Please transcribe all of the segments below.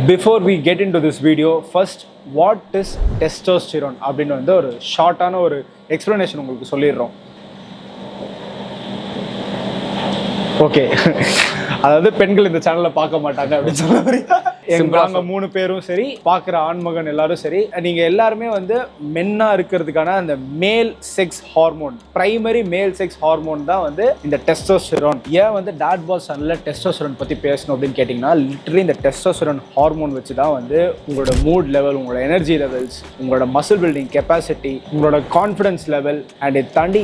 Before we get into this video, first what is testosterone அப்படின்னு வந்து ஒரு ஷார்ட்டான ஒரு எக்ஸ்பிளனேஷன் உங்களுக்கு சொல்லிடுறோம். ஓகே, அதாவது பெண்கள் இந்த சேனல்ல பார்க்க மாட்டாங்க அப்படின்னு சொல்ல வரீங்க. நாங்க 3 பேரும் சரி, பார்க்குற ஆண்மகன் எல்லாரும் சரி, நீங்க எல்லாருமே வந்து மென்னா இருக்கிறதுக்கான அந்த மேல் செக்ஸ் ஹார்மோன், பிரைமரி மேல் செக்ஸ் ஹார்மோன் தான் வந்து இந்த டெஸ்டோஸ்டெரோன். ஏன் வந்து DADBODS சேனல்ல டெஸ்டோஸ்டெரோன் பத்தி பேசணும் அப்படின்னு கேட்டிங்கன்னா, லிட்டரலி இந்த டெஸ்டோஸ்டெரோன் ஹார்மோன் வச்சு தான் வந்து உங்களோட மூட் லெவல், உங்களோட எனர்ஜி லெவல்ஸ், உங்களோட மசில் பில்டிங் கெப்பாசிட்டி, உங்களோட கான்ஃபிடன்ஸ் லெவல் அண்ட் இதை தாண்டி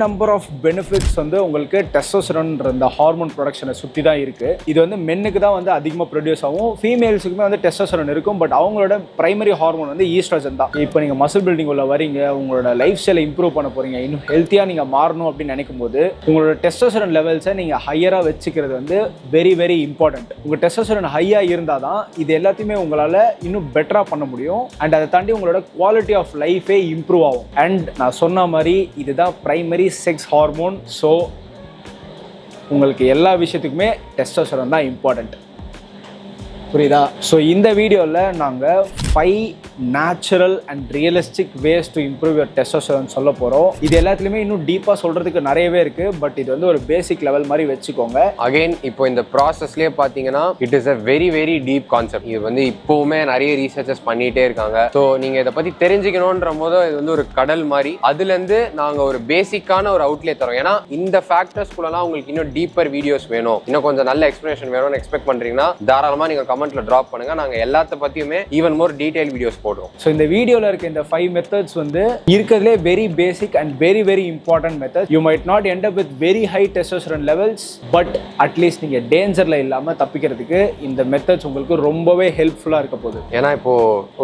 நம்பர் ஆஃப் பெனிஃபிட்ஸ் வந்து உங்களுக்கு டெஸ்டோஸ்டெரோன்ற இந்த ஹார்மோன் ப்ரொடக்ஷனை சுற்றி தான் இருக்குது. இது வந்து மென்னுக்கு தான் வந்து அதிகமாக ப்ரொடியூஸ் ஆகும், ஃபீமேல்ஸுக்குமே வந்து டெஸ்டோஸ்டெரோன் இருக்கும். பட் அவங்களோட பிரைமரி ஹார்மோன் வந்து ஈஸ்ட்ரோஜன் தான். இப்போ நீங்கள் மசில் பில்டிங் உள்ள வரீங்க, உங்களோட லைஃப் ஸ்டைலை இம்ப்ரூவ் பண்ண போகிறீங்க, இன்னும் ஹெல்த்தியாக நீங்கள் மாறணும் அப்படின்னு நினைக்கும் போது உங்களோட டெஸ்டோஸ்டெரோன் லெவல்ஸை நீங்கள் ஹையராக வச்சுக்கிறது வந்து வெரி வெரி இம்பார்ட்டன்ட். உங்கள் டெஸ்டோஸ்டெரோன் ஹையாக இருந்தால் தான் இது எல்லாத்தையுமே உங்களால் இன்னும் பெட்டராக பண்ண முடியும். அண்ட் அதை தாண்டி உங்களோட குவாலிட்டி ஆஃப் லைஃபே இம்ப்ரூவ் ஆகும். அண்ட் நான் சொன்ன மாதிரி இதுதான் பிரைமரி செக்ஸ் ஹார்மோன். ஸோ உங்களுக்கு எல்லா விஷயத்துக்குமே டெஸ்டோஸ்டெரோன் தான் இம்பார்ட்டன்ட். புரியுதா? ஸோ இந்த வீடியோவில் நாங்கள் 5 natural and realistic ways to improve your testosterone சொல்ல போகிறோம். இது எல்லாத்துலேயுமே இன்னும் டீப்பாக சொல்கிறதுக்கு நிறையவே இருக்குது. பட் இது வந்து ஒரு பேசிக் லெவல் மாதிரி வச்சுக்கோங்க. அகைன் இப்போ இந்த ப்ராசஸ்லேயே பார்த்தீங்கன்னா it is a very very deep concept. இது வந்து இப்போவுமே நிறைய ரீசர்ச்சஸ் பண்ணிகிட்டே இருக்காங்க. ஸோ நீங்கள் இதை பற்றி தெரிஞ்சுக்கணுன்ற போது இது வந்து ஒரு கடல் மாதிரி. அதுலேருந்து நாங்கள் ஒரு பேசிக்கான ஒரு அவுட்லே தரோம். ஏன்னா இந்த ஃபேக்டர்ஸ்குள்ளலாம் உங்களுக்கு இன்னும் டீப்பர் வீடியோஸ் வேணும், இன்னும் கொஞ்சம் நல்ல எக்ஸ்பிளனேஷன் வேணும்னு எக்ஸ்பெக்ட் பண்ணுறீங்கன்னா தாராளமாக நீங்கள் கமெண்ட்ல டிராப் பண்ணுங்க. நாங்க எல்லாத்த பத்தியுமே ஈவன் மோர் டீடைல் வீடியோஸ் போடுறோம். ஸோ இந்த வீடியோல இருக்க இந்த 5 மெத்தட்ஸ் வந்து இருக்கிறதுலே very basic and very very important method. You might not end up with very high testosterone levels, but at least நீங்க டேஞ்சர்ல இல்லாம தப்பிக்கிறதுக்கு இந்த மெத்தட்ஸ் உங்களுக்கு ரொம்பவே ஹெல்ப்ஃபுல்லா இருக்க போகுது. ஏன்னா இப்போ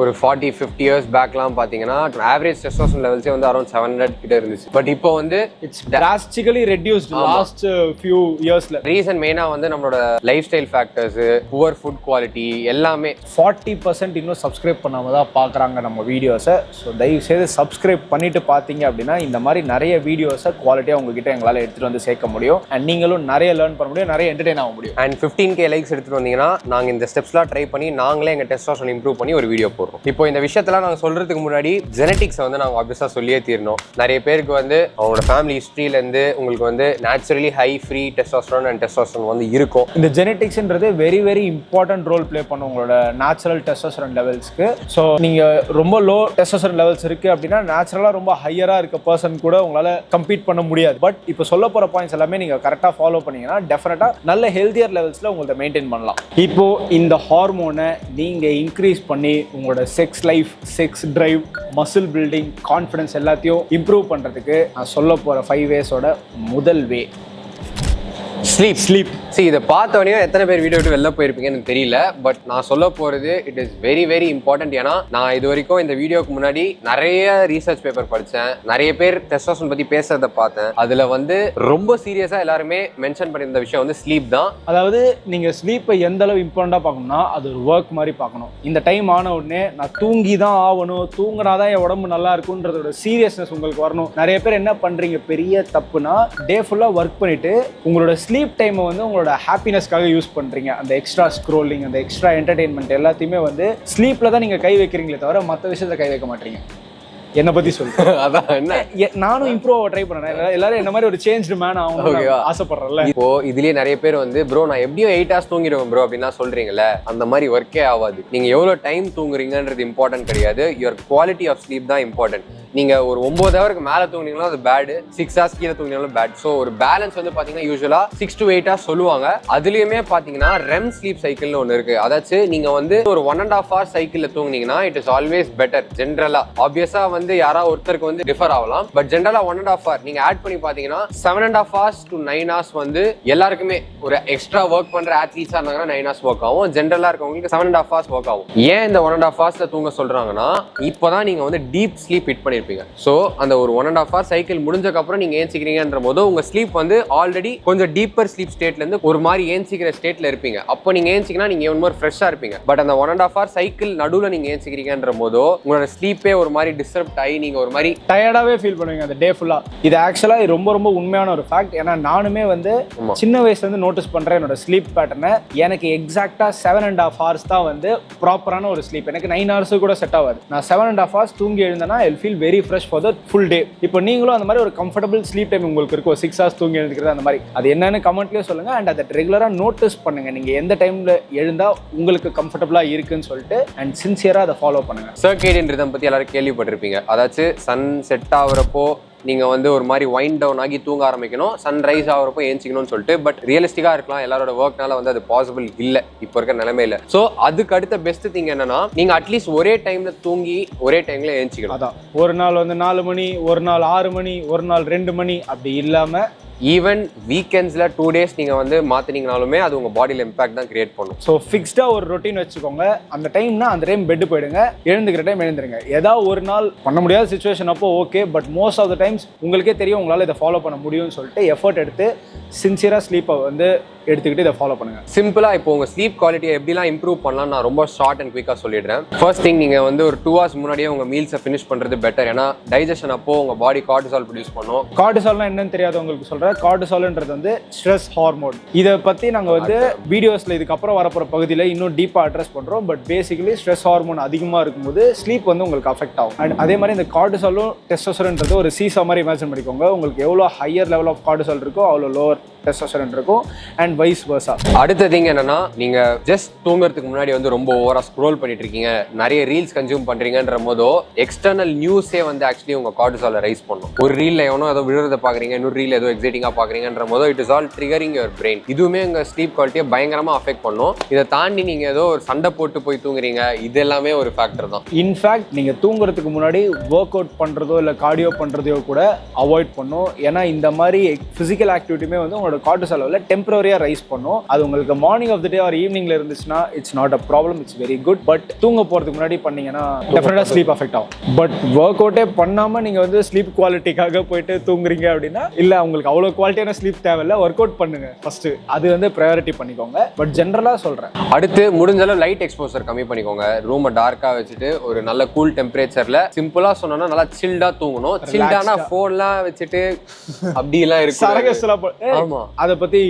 ஒரு 40-50 இயர்ஸ் பேக்லாம் பாத்தீங்கன்னா ஆவரேஜ் டெஸ்டோஸ்டெரோன் லெவல்ஸே வந்து அரௌண்ட் 700 கிட்ட இருந்துச்சு. பட் இப்போ வந்து it's drastically reduced last few yearsல. ரீசன் மெயினா வந்து நம்மளோட life style factors, poor food quality எல்லாமே. 40% இன்னும் சப்ஸ்கிரைப் பண்ணாம தான் பார்க்குறாங்க நம்ம வீடியோஸை. ஸோ தயவு செய்து சப்ஸ்கிரைப் பண்ணிட்டு பார்த்தீங்க அப்படின்னா இந்த மாதிரி நிறைய வீடியோஸை குவாலிட்டியாக உங்ககிட்ட எங்களால் எடுத்துகிட்டு வந்து சேர்க்க முடியும். அண்ட் நீங்களும் நிறைய லேர்ன் பண்ண முடியும், நிறைய என்டர்டெயின் ஆக முடியும். அண்ட் 15K லைக்ஸ் எடுத்துகிட்டு வந்தீங்கன்னா நாங்கள் இந்த ஸ்டெப்ஸ்லாம் ட்ரை பண்ணி நாங்களே எங்கள் டெஸ்டோஸ்டெரோன் இம்ப்ரூவ் பண்ணி ஒரு வீடியோ போடுறோம். இப்போ இந்த விஷயத்தெல்லாம் நாங்கள் சொல்கிறதுக்கு முன்னாடி ஜெனட்டிக்ஸை வந்து நாங்கள் ஆப்வியஸாக சொல்லியே தீரணும். நிறைய பேருக்கு வந்து அவங்களோட ஃபேமிலி ஹிஸ்ட்ரியிலேருந்து உங்களுக்கு வந்து naturally high free testosterone and testosterone வந்து இருக்கும். இந்த ஜெனட்டிக்ஸ்ன்றது very very important role play பண்ணும் உங்களோட நேச்சுரல் டெஸ்டோஸ்டெரோன் லெவல்ஸ்க்கு. ஸோ நீங்கள் ரொம்ப லோ டெஸ்டோஸ்டெரோன் லெவல்ஸ் இருக்குது அப்படின்னா நேச்சுரலாக ரொம்ப ஹையராக இருக்க பர்சன் கூட உங்களால் கம்பீட் பண்ண முடியாது. பட் இப்போ சொல்ல போகிற பாயிண்ட்ஸ் எல்லாமே நீங்கள் கரெக்டாக ஃபாலோ பண்ணீங்கன்னா டெஃபினட்டாக நல்ல ஹெல்த்தியர் லெவல்ஸில் உங்கள்ட்ட மெயின்டைன் பண்ணலாம். இப்போ இந்த ஹார்மோனை நீங்கள் இன்க்ரீஸ் பண்ணி உங்களோட sex life, sex drive, muscle building, confidence எல்லாத்தையும் இம்ப்ரூவ் பண்ணுறதுக்கு நான் சொல்ல போகிற 5 வேஸோட முதல் வே ஸ்லீப். சரி, இதை பார்த்தவனே எத்தனை பேர் வீடியோ விட்டு வெளில போயிருப்பீங்கன்னு தெரியல. பட் நான் சொல்ல போகிறது it is very very important. ஏன்னா நான் இது வரைக்கும் இந்த வீடியோக்கு முன்னாடி நிறைய ரீசர்ச் பேப்பர் படித்தேன், நிறைய பேர் டெஸ்டோஸ்டெரோன் பற்றி பேசுறதை பார்த்தேன். அதில் வந்து ரொம்ப சீரியஸாக எல்லாருமே மென்ஷன் பண்ணியிருந்த விஷயம் வந்து ஸ்லீப் தான். அதாவது நீங்கள் ஸ்லீப்பை எந்த அளவு இம்பார்ட்டண்டாக பார்க்கணும்னா அது ஒரு ஒர்க் மாதிரி பார்க்கணும். இந்த டைம் ஆன உடனே நான் தூங்கி தான் ஆகணும், தூங்கினாதான் என் உடம்பு நல்லா இருக்குன்றதோட சீரியஸ்னஸ் உங்களுக்கு வரணும். நிறைய பேர் என்ன பண்ணுறீங்க பெரிய தப்புனா, டே ஃபுல்லாக ஒர்க் பண்ணிவிட்டு உங்களோட ஸ்லீப் டைமை வந்து உங்களோட ஹாப்பினஸ்க்காக யூஸ் பண்ணுறீங்க. அந்த எக்ஸ்ட்ரா ஸ்க்ரோலிங், அந்த எக்ஸ்ட்ரா என்டர்டெயின்மெண்ட் எல்லாத்தையுமே வந்து ஸ்லீப்பில் தான் நீங்கள் கை வைக்கிறீங்களே தவிர மற்ற விஷயத்தில் கை வைக்க மாட்டீங்க. என்னை பற்றி சொல்லுங்க. அதான் என்ன, நானும் இம்ப்ரூவ் ஆக ட்ரை பண்ணேன். எல்லாரும் என்ன மாதிரி ஒரு சேஞ்ச்டு மேன் ஆகணும் ஆசைப்படுறேன்ல. இப்போ இதுலேயே நிறைய பேர் வந்து ப்ரோ நான் எப்படியோ 8 hours தூங்கிடுவேன் ப்ரோ அப்படின்னா சொல்றீங்கல்ல, அந்த மாதிரி ஒர்க்கே ஆகாது. நீங்க எவ்வளோ டைம் தூங்குறீங்கன்றது இம்பார்ட்டன்ட் கிடையாது, யுவர் குவாலிட்டி ஆஃப் ஸ்லீப் தான் இம்பார்ட்டன்ட். நீங்க ஒரு 9 hours மேலே தூங்கினீங்களோ அது பேடு, 6 hours கீழே தூங்கினாலும் பேட். ஸோ ஒரு பேலன்ஸ் வந்து பார்த்தீங்கன்னா யூஸ்வலா 6 to 8 hours சொல்லுவாங்க. அதுலயுமே பார்த்தீங்கன்னா ரெம் ஸ்லீப் சைக்கிள்னு ஒன்று இருக்கு. அதாச்சும் நீங்க வந்து ஒரு 1.5 hours சைக்கிள்ல தூங்கினீங்கன்னா இட் இஸ் ஆல்வேஸ் பெட்டர். ஜென்ரலா ஆப்வியஸா வந்து யாராவது ஒருத்தருக்கு வந்து டிஃபர் ஆகலாம், பட் ஜென்ரலா 1.5 hours நீங்க ஆட் பண்ணி பார்த்தீங்கன்னா 7.5 hours to 9 hours வந்து எல்லாருக்குமே ஒரு எக்ஸ்ட்ரா ஒர்க் பண்ற ஆத்லீட்ஸா இருந்தாங்கன்னா 9 hours ஒர்க் ஆகும். ஜென்ரலா இருக்கவங்களுக்கு 7.5 hours ஒர்க் ஆகும். ஏன் இந்த 1.5 hours தூங்க சொல்றாங்கன்னா இப்போதான் நீங்க வந்து டீப் ஸ்லீப் ஹிட் பண்ணிருப்பீங்க. இருப்பீங்க. ஸோ அந்த ஒரு 1.5 hour சைக்கிள் முடிஞ்சக்கப்புறம் நீங்கள் ஏஞ்சிக்கிறீங்கன்ற போது உங்கள் ஸ்லீப் வந்து ஆல்ரெடி கொஞ்சம் டீப்பர் ஸ்லீப் ஸ்டேட்லேருந்து ஒரு மாதிரி ஏஞ்சிக்கிற ஸ்டேட்டில் இருப்பீங்க. அப்போ நீங்கள் ஏஞ்சிக்கினா நீங்கள் ஒரு மாதிரி ஃப்ரெஷ்ஷாக இருப்பீங்க. பட் அந்த 1.5 hour சைக்கிள் நடுவில் நீங்கள் ஏஞ்சிக்கிறீங்கன்ற போதோ உங்களோட ஸ்லீப்பே ஒரு மாதிரி டிஸ்டர்ப்ட் ஆகி நீங்கள் ஒரு மாதிரி டயர்டாகவே ஃபீல் பண்ணுவீங்க அந்த டே ஃபுல்லாக. இது ஆக்சுவலாக ரொம்ப ரொம்ப உண்மையான ஒரு ஃபேக்ட். ஏன்னா நானுமே வந்து சின்ன வயசுலேருந்து நோட்டீஸ் பண்ணுறேன் என்னோட ஸ்லீப் பேட்டர்னை. எனக்கு எக்ஸாக்டாக 7.5 hours தான் வந்து ப்ராப்பரான ஒரு ஸ்லீப். எனக்கு 9 hours கூட செட் ஆகாது. நான் 7.5 hours தூங்கி எழுந்தேன்னா I feel very fresh for the full day. இப்போ நீங்களும் அந்த மாதிரி ஒரு கம்ஃபர்டபுள் ஸ்லீப் டைம் உங்களுக்கு இருக்கும், 6 hours தூங்கி எழுந்துக்கிறது அந்த மாதிரி. அது என்னன்னு கமெண்ட்லேயே சொல்லுங்க. அண்ட் அதை ரெகுலராக நோட்டீஸ் பண்ணுங்க. நீங்கள் எந்த டைமில் எழுந்தால் உங்களுக்கு கம்ஃபர்டபுளாக இருக்குன்னு சொல்லிட்டு அண்ட் சின்சியராக அதை ஃபாலோ பண்ணுங்க. சர்க்கேடியன் ரிதம் பற்றி எல்லாரும் கேள்விப்பட்டிருப்பீங்க. அதாச்சும் சன் செட் ஆகுறப்போ நீங்கள் வந்து ஒரு மாதிரி வைண்ட் டவுன் ஆகி தூங்க ஆரம்பிக்கணும், சன்ரைஸ் ஆகிறப்போ ஏஞ்சிக்கணும்னு சொல்லிட்டு. பட் ரியலிஸ்டிக்காக இருக்கலாம், எல்லாரோட ஒர்க்னால வந்து அது பாசிபிள் இல்லை இப்போ இருக்க நிலைமையில. ஸோ அதுக்கு அடுத்த பெஸ்ட் திங் என்னன்னா நீங்கள் அட்லீஸ்ட் ஒரே டைமில் தூங்கி ஒரே டைமில் ஏஞ்சிக்கணும். அதான் ஒரு நாள் வந்து 4 மணி, ஒரு நாள் 6 மணி, ஒரு நாள் 2 மணி அப்படி இல்லாமல் ஈவன் வீக்கெண்ட்ஸில் 2 days நீங்கள் வந்து மாற்றினீங்கனாலுமே அது உங்கள் பாடியில் இம்பாக்ட் தான் கிரியேட் பண்ணும். ஸோ ஃபிக்ஸ்டாக ஒரு ரொட்டீன் வச்சுக்கோங்க. அந்த டைம்னா அந்த டைம் பெட்டு போயிடுங்க, எழுந்துக்கிற டைம் எழுந்துருங்க. ஏதாவது ஒரு நாள் பண்ண முடியாத சுச்சுவேஷன் அப்போ okay, but most of the times உங்களுக்கே தெரியும் உங்களால் இதை ஃபாலோ பண்ண முடியும்னு சொல்லிட்டு எஃபர்ட் எடுத்து சின்சியராக ஸ்லீப்பை வந்து எடுத்துக்கிட்டு இதை ஃபாலோ பண்ணுங்க. சிம்பிளாக இப்போ உங்கள் ஸ்லீப் குவாலிட்டியை எப்படிலாம் இம்ப்ரூவ் பண்ணலாம் நான் ரொம்ப ஷார்ட் அண்ட் குயிக்காக சொல்லிடுறேன். ஃபர்ஸ்ட் திங், நீங்கள் வந்து ஒரு 2 hours முன்னாடியே உங்கள் மீல்ஸை ஃபினிஷ் பண்ணுறது பெட்டர். ஏன்னா டைஜஷன் அப்போ உங்கள் பாடி கார்டிசால் ப்ரொடியூஸ் பண்ணும். கார்டிசால்னா என்னன்னு தெரியாது உங்களுக்கு சொல்கிறேன். கார்டிசால்ன்றது வந்து ஸ்ட்ரெஸ் ஹார்மோன். இதை பற்றி நாங்கள் வந்து வீடியோஸில் இதுக்கப்புறம் வரப்போகிற பகுதியில் இன்னும் டீப்பாக அட்ரஸ் பண்ணுறோம். பட் பேசிக்கலி ஸ்ட்ரெஸ் ஹார்மோன் அதிகமாக இருக்கும்போது ஸ்லீப் வந்து உங்களுக்கு அஃபெக்ட் ஆகும். அண்ட் அதே மாதிரி இந்த கார்டிசாலும் டெஸ்டோஸ்டெரோன்றது ஒரு சீசா மாதிரி இமேஜின் பண்ணிக்கோங்க. உங்களுக்கு எவ்வளோ ஹையர் லெவல் ஆஃப் கார்டிசால் இருக்கோ அவ்வளோ லோவர் டெஸ்டோஸ்டெரோன் இருக்கும். And vice versa. அடுத்த திங் என்னன்னா, நீங்க ஜஸ்ட் தூங்குறதுக்கு முன்னாடி வந்து ரொம்ப ஓவரா ஸ்க்ரோல் பண்ணிட்டு இருக்கீங்க, நிறைய ரீல்ஸ் கன்சியூம் பண்றீங்கன்ற போதோ எக்ஸ்டர்னல் நியூஸே வந்து ஆக்சுவலி உங்க கார்டிசாலை ரைஸ் பண்ணும். ஒரு ரீல்ல எவனோ ஏதோ விழுறத பாக்குறீங்க, இன்னொரு ரீல் ஏதோ எக்ஸைட்டிங்கா பாக்குறீங்கன்ற போதோ it is all triggering your brain. இதுவுமே உங்க ஸ்லீப் குவாலிட்டியை பயங்கரமா அஃபெக்ட் பண்ணும். இதை தாண்டி நீங்க ஏதோ ஒரு சண்டை போட்டு போய் தூங்குறீங்க, இது எல்லாமே ஒரு ஃபேக்டர் தான். இன்ஃபேக்ட் நீங்க தூங்குறதுக்கு முன்னாடி ஒர்க் அவுட் பண்றதோ இல்லை கார்டியோ பண்றதையோ கூட அவாய்ட் பண்ணும். ஏன்னா இந்த மாதிரி பிசிக்கல் ஆக்டிவிட்டியுமே வந்து உங்களோட கார்டிசால் லெவலில் டெம்பரரியா ரைஸ் பண்ணும். அது உங்களுக்கு morning of the day or ஈவினிங்ல இருந்துச்சுன்னா it's not a problem, it's very good. But தூங்க போறதுக்கு முன்னாடி பண்ணீங்கன்னா டெஃபினட்டா ஸ்லீப் அஃபெக்ட் ஆகும். பட் ஒர்க் அவுட்டே பண்ணாம நீங்க வந்து ஸ்லீப் குவாலிட்டிக்காக போயிட்டு தூங்குறீங்க அப்படின்னா இல்ல, உங்களுக்கு அவ்வளவு குவாலிட்டியான ஸ்லீப் தேவையில்ல, ஒர்க் அவுட் பண்ணுங்க ஃபர்ஸ்ட். அது வந்து ப்ரையாரிட்டி பண்ணிக்கோங்க. பட் ஜென்ரலா சொல்றேன், அடுத்து முடிஞ்ச அளவு லைட் எக்ஸ்போசர் கம்மி பண்ணிக்கோங்க. ரூமை டார்க்கா வச்சுட்டு ஒரு நல்ல கூல் டெம்பரேச்சர்ல, சிம்பிளா சொன்னோம்னா நல்லா சில்டா தூங்கணும். சில்டானா போன்லாம் வச்சுட்டு அப்படி எல்லாம் இருக்கு. ஆமா, அதை பத்தி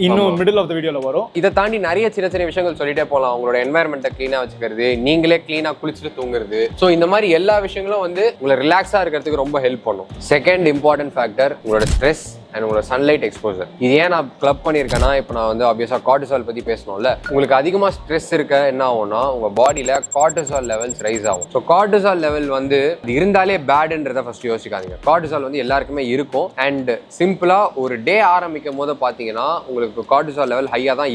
இன்னும் மிடில் ஆஃப் த வீடியோல வரும். இதை தாண்டி நிறைய சின்ன சின்ன விஷயங்கள் சொல்லிட்டே போகலாம். உங்களோட என்வாயர்மெண்ட்டை கிளீனா வச்சுக்கிறது, நீங்களே கிளீனா குளிச்சுட்டு தூங்குறது. ஸோ இந்த மாதிரி எல்லா விஷயங்களும் வந்து உங்களை ரிலாக்ஸா இருக்கிறதுக்கு ரொம்ப ஹெல்ப் பண்ணும். செகண்ட் இம்பார்ட்டன்ட் ஃபேக்டர் உங்களோட ஸ்ட்ரெஸ் அண்ட் உங்களோட சன்லைட் எக்ஸ்போசர். இது ஏன் நான் கிளப் பண்ணியிருக்கேன்னா, இப்போ நான் வந்து ஆப்வியஸா கார்டிசால் பத்தி பேசணும்ல. உங்களுக்கு அதிகமாக ஸ்ட்ரெஸ் இருக்க என்ன ஆகும்னா உங்க பாடியில கார்டிசால் லெவல்ஸ் ரைஸ் ஆகும். ஸோ கார்டிசால் லெவல் வந்து இருந்தாலே பேடுன்றதை ஃபர்ஸ்ட் யோசிக்காதீங்க. கார்டிசால் வந்து எல்லாருக்குமே இருக்கும். அண்ட் சிம்பிளா ஒரு டே ஆரம்பிக்கும் போது பாத்தீங்கன்னா உங்களுக்கு கார்டிசால் லெவல் ஹையா தான்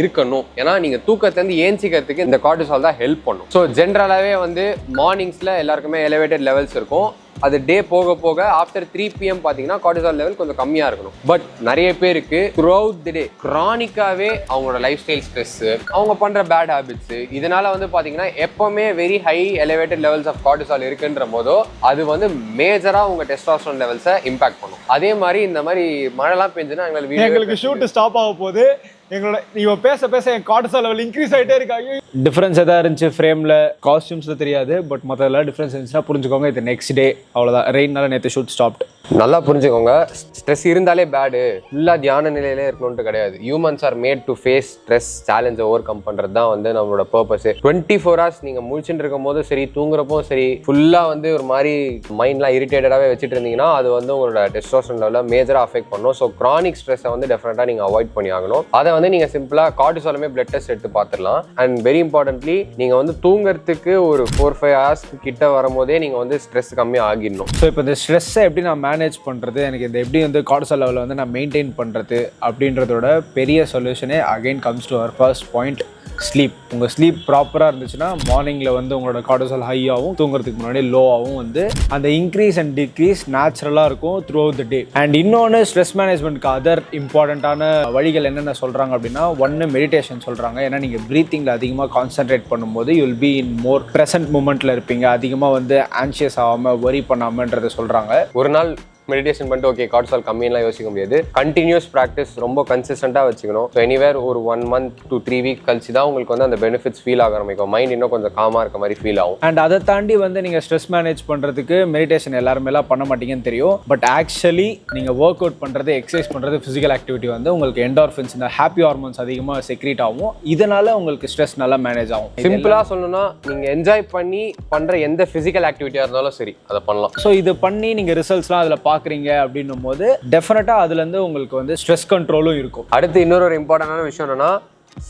இருக்கணும். ஏன்னா நீங்க தூக்கத்திலிருந்து ஏஞ்சிக்கிறதுக்கு இந்த கார்டிசால் தான் ஹெல்ப் பண்ணும். ஸோ ஜென்ரலாவே வந்து மார்னிங்ஸ்ல எல்லாருக்குமே எலிவேட்டட் லெவல்ஸ் இருக்கும். அது டே போக போக ஆஃப்டர் 3 PM பார்த்தீங்கன்னா கார்டிசால் லெவல் கொஞ்சம் கம்மியாக இருக்கணும். பட் நிறைய பேருக்கு த்ரூஅவுட் தி டே கிரானிக்காவே அவங்களோட லைஃப் ஸ்டைல் ஸ்ட்ரெஸ், அவங்க பண்ணுற பேட் ஹேபிட்ஸ், இதனால வந்து பார்த்தீங்கன்னா எப்பவுமே very high elevated levels of cortisol இருக்குன்ற போதோ அது வந்து மேஜராக உங்கள் டெஸ்டோஸ்டெரோன் லெவல்ஸை இம்பாக்ட் பண்ணும். அதே மாதிரி இந்த மாதிரி மழைலாம் பெஞ்சுன்னா எங்களுக்கு ஷூட் ஸ்டாப் ஆக போகுது. எங்களோட இவன் பேச பேச என் கார்டிசால் லெவல் இன்க்ரீஸ் ஆகிட்டே இருக்காங்க. டிஃப்ரென்ஸ் எதாவது இருந்துச்சு ஃப்ரேமில், காஸ்டியூம்ஸில் தெரியாது. பட் மற்ற எல்லாம் டிஃப்ரென்ஸ் இருந்துச்சுன்னா புரிஞ்சுக்கோங்க, இது நெக்ஸ்ட் டே அவ்வளோதான். ரெயின்னால நேற்று ஷூட் ஸ்டாப்ட். நல்லா புரிஞ்சுக்கோங்க, ஸ்ட்ரெஸ் இருந்தாலே பேடு, ஃபுல்லாக தியான நிலையிலே இருக்கணும்ட்டு கிடையாது. Humans are made to face stress, சேலஞ்சை ஓவர் கம் பண்ணுறது தான் வந்து நம்மளோட பர்பஸ். 24 hours நீங்கள் முழிச்சுட்டு இருக்கும் போது சரி, தூங்குறப்போ சரி, ஃபுல்லாக வந்து ஒரு மாதிரி மைண்ட்லாம் இரிட்டேட்டடாகவே வச்சுட்டு இருந்தீங்கன்னா அது வந்து உங்களோட டெஸ்டோஸ்டெரோன் லெவலில் மேஜராக அஃபெக்ட் பண்ணும். ஸோ கிரானிக் ஸ்ட்ரெஸ்ஸை வந்து டெஃபினட்டாக நீங்கள் அவாய்ட் பண்ணி ஆகணும். அதை வந்து நீங்கள் சிம்பிளாக கார்டிசாலுமே பிளட் டெஸ்ட் எடுத்து பார்த்துடலாம். அண்ட் வெரி இம்பார்ட்டன்ட்லி நீங்கள் வந்து தூங்குறதுக்கு ஒரு 4-5 hours கிட்ட வரும்போதே நீங்கள் வந்து ஸ்ட்ரெஸ் கம்மியாக ஆகிடணும். ஸோ இப்போ இந்த ஸ்ட்ரெஸ்ஸை எப்படி நான் மேனேஜ் பண்ணுறது, எனக்கு இந்த எப்படி வந்து கார்டிசால் லெவலில் வந்து நான் மெயின்டைன் பண்ணுறது அப்படின்றதோட பெரிய சொல்யூஷனே again comes to our first point, sleep. உங்கள் ஸ்லீப் ப்ராப்பராக இருந்துச்சுன்னா மார்னிங்கில் வந்து உங்களோட கார்டிசால் ஹை ஆகும், தூங்குறதுக்கு முன்னாடி லோ ஆகும். வந்து அந்த இன்க்ரீஸ் அண்ட் டிக்ரீஸ் நேச்சுரலாக இருக்கும் through out the day. And இன்னொன்று ஸ்ட்ரெஸ் மேனேஜ்மெண்ட்க்கு அதர் இம்பார்ட்டண்ட்டான வழிகள் என்னென்ன சொல்கிறாங்க அப்படின்னா, ஒன்று மெடிடேஷன் சொல்கிறாங்க. ஏன்னா நீங்கள் ப்ரீத்திங்கில் அதிகமாக கான்சென்ட்ரேட் பண்ணும்போது you'll be in more present மூமெண்ட்டில் இருப்பீங்க. அதிகமாக வந்து ஆன்ஷியஸ் ஆகாமல் வரி பண்ணாமன்றதை சொல்கிறாங்க. ஒரு நாள் மெடிடேஷன் பண்ணிட்டு ஓகே கார்டிசால் கம்மியெல்லாம் யோசிக்க முடியாது. கண்டினியூஸ் ப்ராக்டிஸ் ரொம்ப கன்சிஸ்டண்டாக வச்சுக்கணும். ஸோ எனிவேர் ஒரு 1 month to 3 weeks கழிச்சு தான் உங்களுக்கு வந்து அந்த பெனிஃபிட்ஸ் ஃபீல் ஆக ஆரம்பிக்கும். மைண்ட் இன்னும் கொஞ்சம் காமாக இருக்க மாதிரி ஃபீல் ஆகும். அண்ட் அதை தாண்டி வந்து நீங்கள் ஸ்ட்ரெஸ் மேனேஜ் பண்ணுறதுக்கு மெடிடேஷன் எல்லாருமேலாம் பண்ண மாட்டீங்கன்னு தெரியும். பட் ஆக்சுவலி நீங்கள் ஒர்க் அவுட் பண்ணுறது, எக்ஸசைஸ் பண்ணுறது, ஃபிசிக்கல் ஆக்டிவிட்டி வந்து உங்களுக்கு என்டார்ஃபின்ஸ், இந்த ஹாப்பி ஹார்மோன்ஸ் அதிகமாக செக்ரீட் ஆகும். இதனால உங்களுக்கு ஸ்ட்ரெஸ் நல்லா மேனேஜ் ஆகும். சிம்பிளாக சொல்லணும்னா நீங்கள் என்ஜாய் பண்ணி பண்ணுற எந்த ஃபிசிக்கல் ஆக்டிவிட்டியாக இருந்தாலும் சரி அதை பண்ணலாம். ஸோ இது பண்ணி நீங்கள் ரிசல்ட்ஸ்லாம் அதில் பார்க்குறீங்க அப்படின்னும் போது டெஃபினட்டாக அதுலேருந்து உங்களுக்கு வந்து ஸ்ட்ரெஸ் கண்ட்ரோலும் இருக்கும். அடுத்து இன்னொரு இம்பார்ட்டண்டான விஷயம் என்னன்னா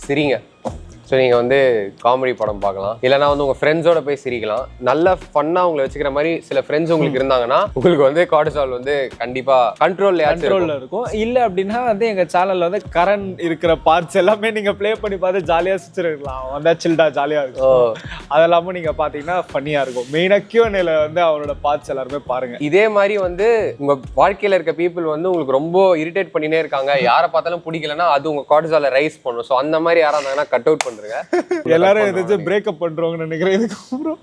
சிரிங்க. ஸோ நீங்கள் வந்து காமெடி படம் பார்க்கலாம், இல்லைனா வந்து உங்கள் ஃப்ரெண்ட்ஸோட போய் சிரிக்கலாம். நல்ல ஃபன்னாக உங்களை வச்சுக்கிற மாதிரி சில ஃப்ரெண்ட்ஸ் உங்களுக்கு இருந்தாங்கன்னா உங்களுக்கு வந்து கார்டிசால் வந்து கண்டிப்பாக கண்ட்ரோலில் இருக்கும். இல்லை அப்படின்னா வந்து எங்கள் சேனலில் வந்து கரண்ட் இருக்கிற பார்ட்ஸ் எல்லாமே நீங்கள் ப்ளே பண்ணி பார்த்து ஜாலியாக சிரிச்சிருக்கலாம். வந்தால் சில்டா ஜாலியாக இருக்கும். அதெல்லாமும் நீங்கள் பார்த்தீங்கன்னா ஃபன்னியாக இருக்கும். மெயினாக Q&Aல வந்து அவரோட பார்ட்ஸ் எல்லாருமே பாருங்கள். இதே மாதிரி வந்து உங்கள் வாழ்க்கையில் இருக்க பீப்புள் வந்து உங்களுக்கு ரொம்ப இரிட்டேட் பண்ணினே இருக்காங்க, யாரை பார்த்தாலும் பிடிக்கலன்னா அது உங்கள் கார்டிசாலை ரைஸ் பண்ணும். ஸோ அந்த மாதிரி யாராக இருந்தாங்கன்னா கட் அவுட் எல்லாரும் எதாச்சும் பிரேக்கப் பண்றவங்கன்னு நினைக்கிறேன். இதுக்கு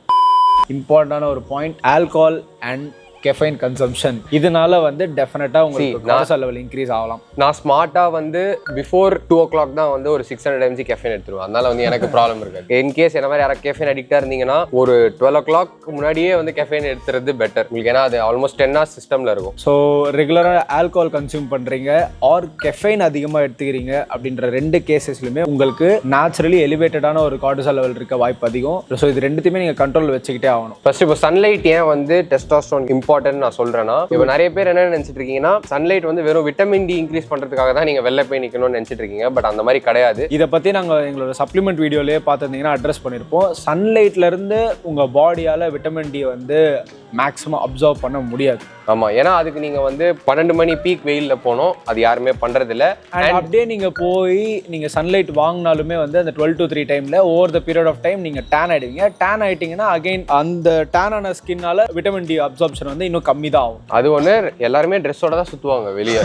இம்பார்ட்டன்டான ஒரு point, alcohol and caffeine consumption. இதனால வந்து டெஃபினட்டா உங்களுக்கு கார்டிசால் லெவல் இன்க்ரீஸ் ஆகலாம். நான் ஸ்மார்ட்டா வந்து பிஃபோர் 2 o'clock தான் வந்து ஒரு 600 mg கெஃபைன் எடுத்துருவேன். அதனால வந்து எனக்கு ப்ராப்ளம் இருக்காது. இன்கேஸ் என்ன மாதிரி யாராவது கெஃபைன் அடிக்டா இருந்தீங்கன்னா ஒரு 12 o'clock முன்னாடியே வந்து கெஃபைன் எடுத்துறது பெட்டர் உங்களுக்கு. ஏன்னா அது ஆல்மோஸ்ட் 10 hours சிஸ்டம்ல இருக்கும். ஸோ ரெகுலரா ஆல்கஹால் கன்சியூம் பண்றீங்க ஆர் கெஃபைன் அதிகமாக எடுத்துக்கிறீங்க அப்படின்ற 2 கேசஸ்லுமே உங்களுக்கு நேச்சுரலி எலிவேட்டடான ஒரு கார்டிசால் லெவல் இருக்க வாய்ப்பு அதிகம். ஸோ இது ரெண்டுத்தையுமே நீங்க கண்ட்ரோல் வச்சுக்கிட்டே ஆகணும். ஃபர்ஸ்ட் இப்போ சன்லைட் ஏன் வந்து டெஸ்டோஸ்டெரோன் நான் சொல்றேன்னா, இப்போ நிறைய பேர் என்ன நினைச்சிட்டு இருக்கீங்கன்னா சன்லைட் வந்து வெறும் விட்டமின் டி இன்க்ரீஸ் பண்றதுக்காக தான் நீங்க வெளில போய் நிக்கணும்னு நினைச்சிட்டு இருக்கீங்க. பட் அந்த மாதிரி கிடையாது. இதை பத்தி நாங்க எங்களோட சப்ளிமெண்ட் வீடியோலயே பார்த்திருந்தீங்கன்னா அட்ரஸ் பண்ணிருப்போம். சன்லைட்ல இருந்து உங்க பாடியால விட்டமின் டி வந்து மேக்ஸிமம் அப்சர்வ் பண்ண முடியாது. ஆமா, ஏன்னா அதுக்கு நீங்க வந்து 12 மணி பீக் வெயில்ல போனோம், அது யாருமே பண்றது இல்ல. அப்படியே நீங்க போய் நீங்க சன்லைட் வாங்கினாலுமே வந்து அந்த 12 to 3 டைம்ல over the period of time நீங்க டேன் ஆயிடுவீங்க. டேன் ஆயிட்டீங்கன்னா அகைன் அந்த டேன் ஆன ஸ்கின்னால விட்டமின் டி அப்சார்ப்ஷன் வந்து இன்னும் கம்மி தான் ஆகும். அது ஒன்று, எல்லாருமே ட்ரெஸ்ஸோட தான் சுற்றுவாங்க வெளியே.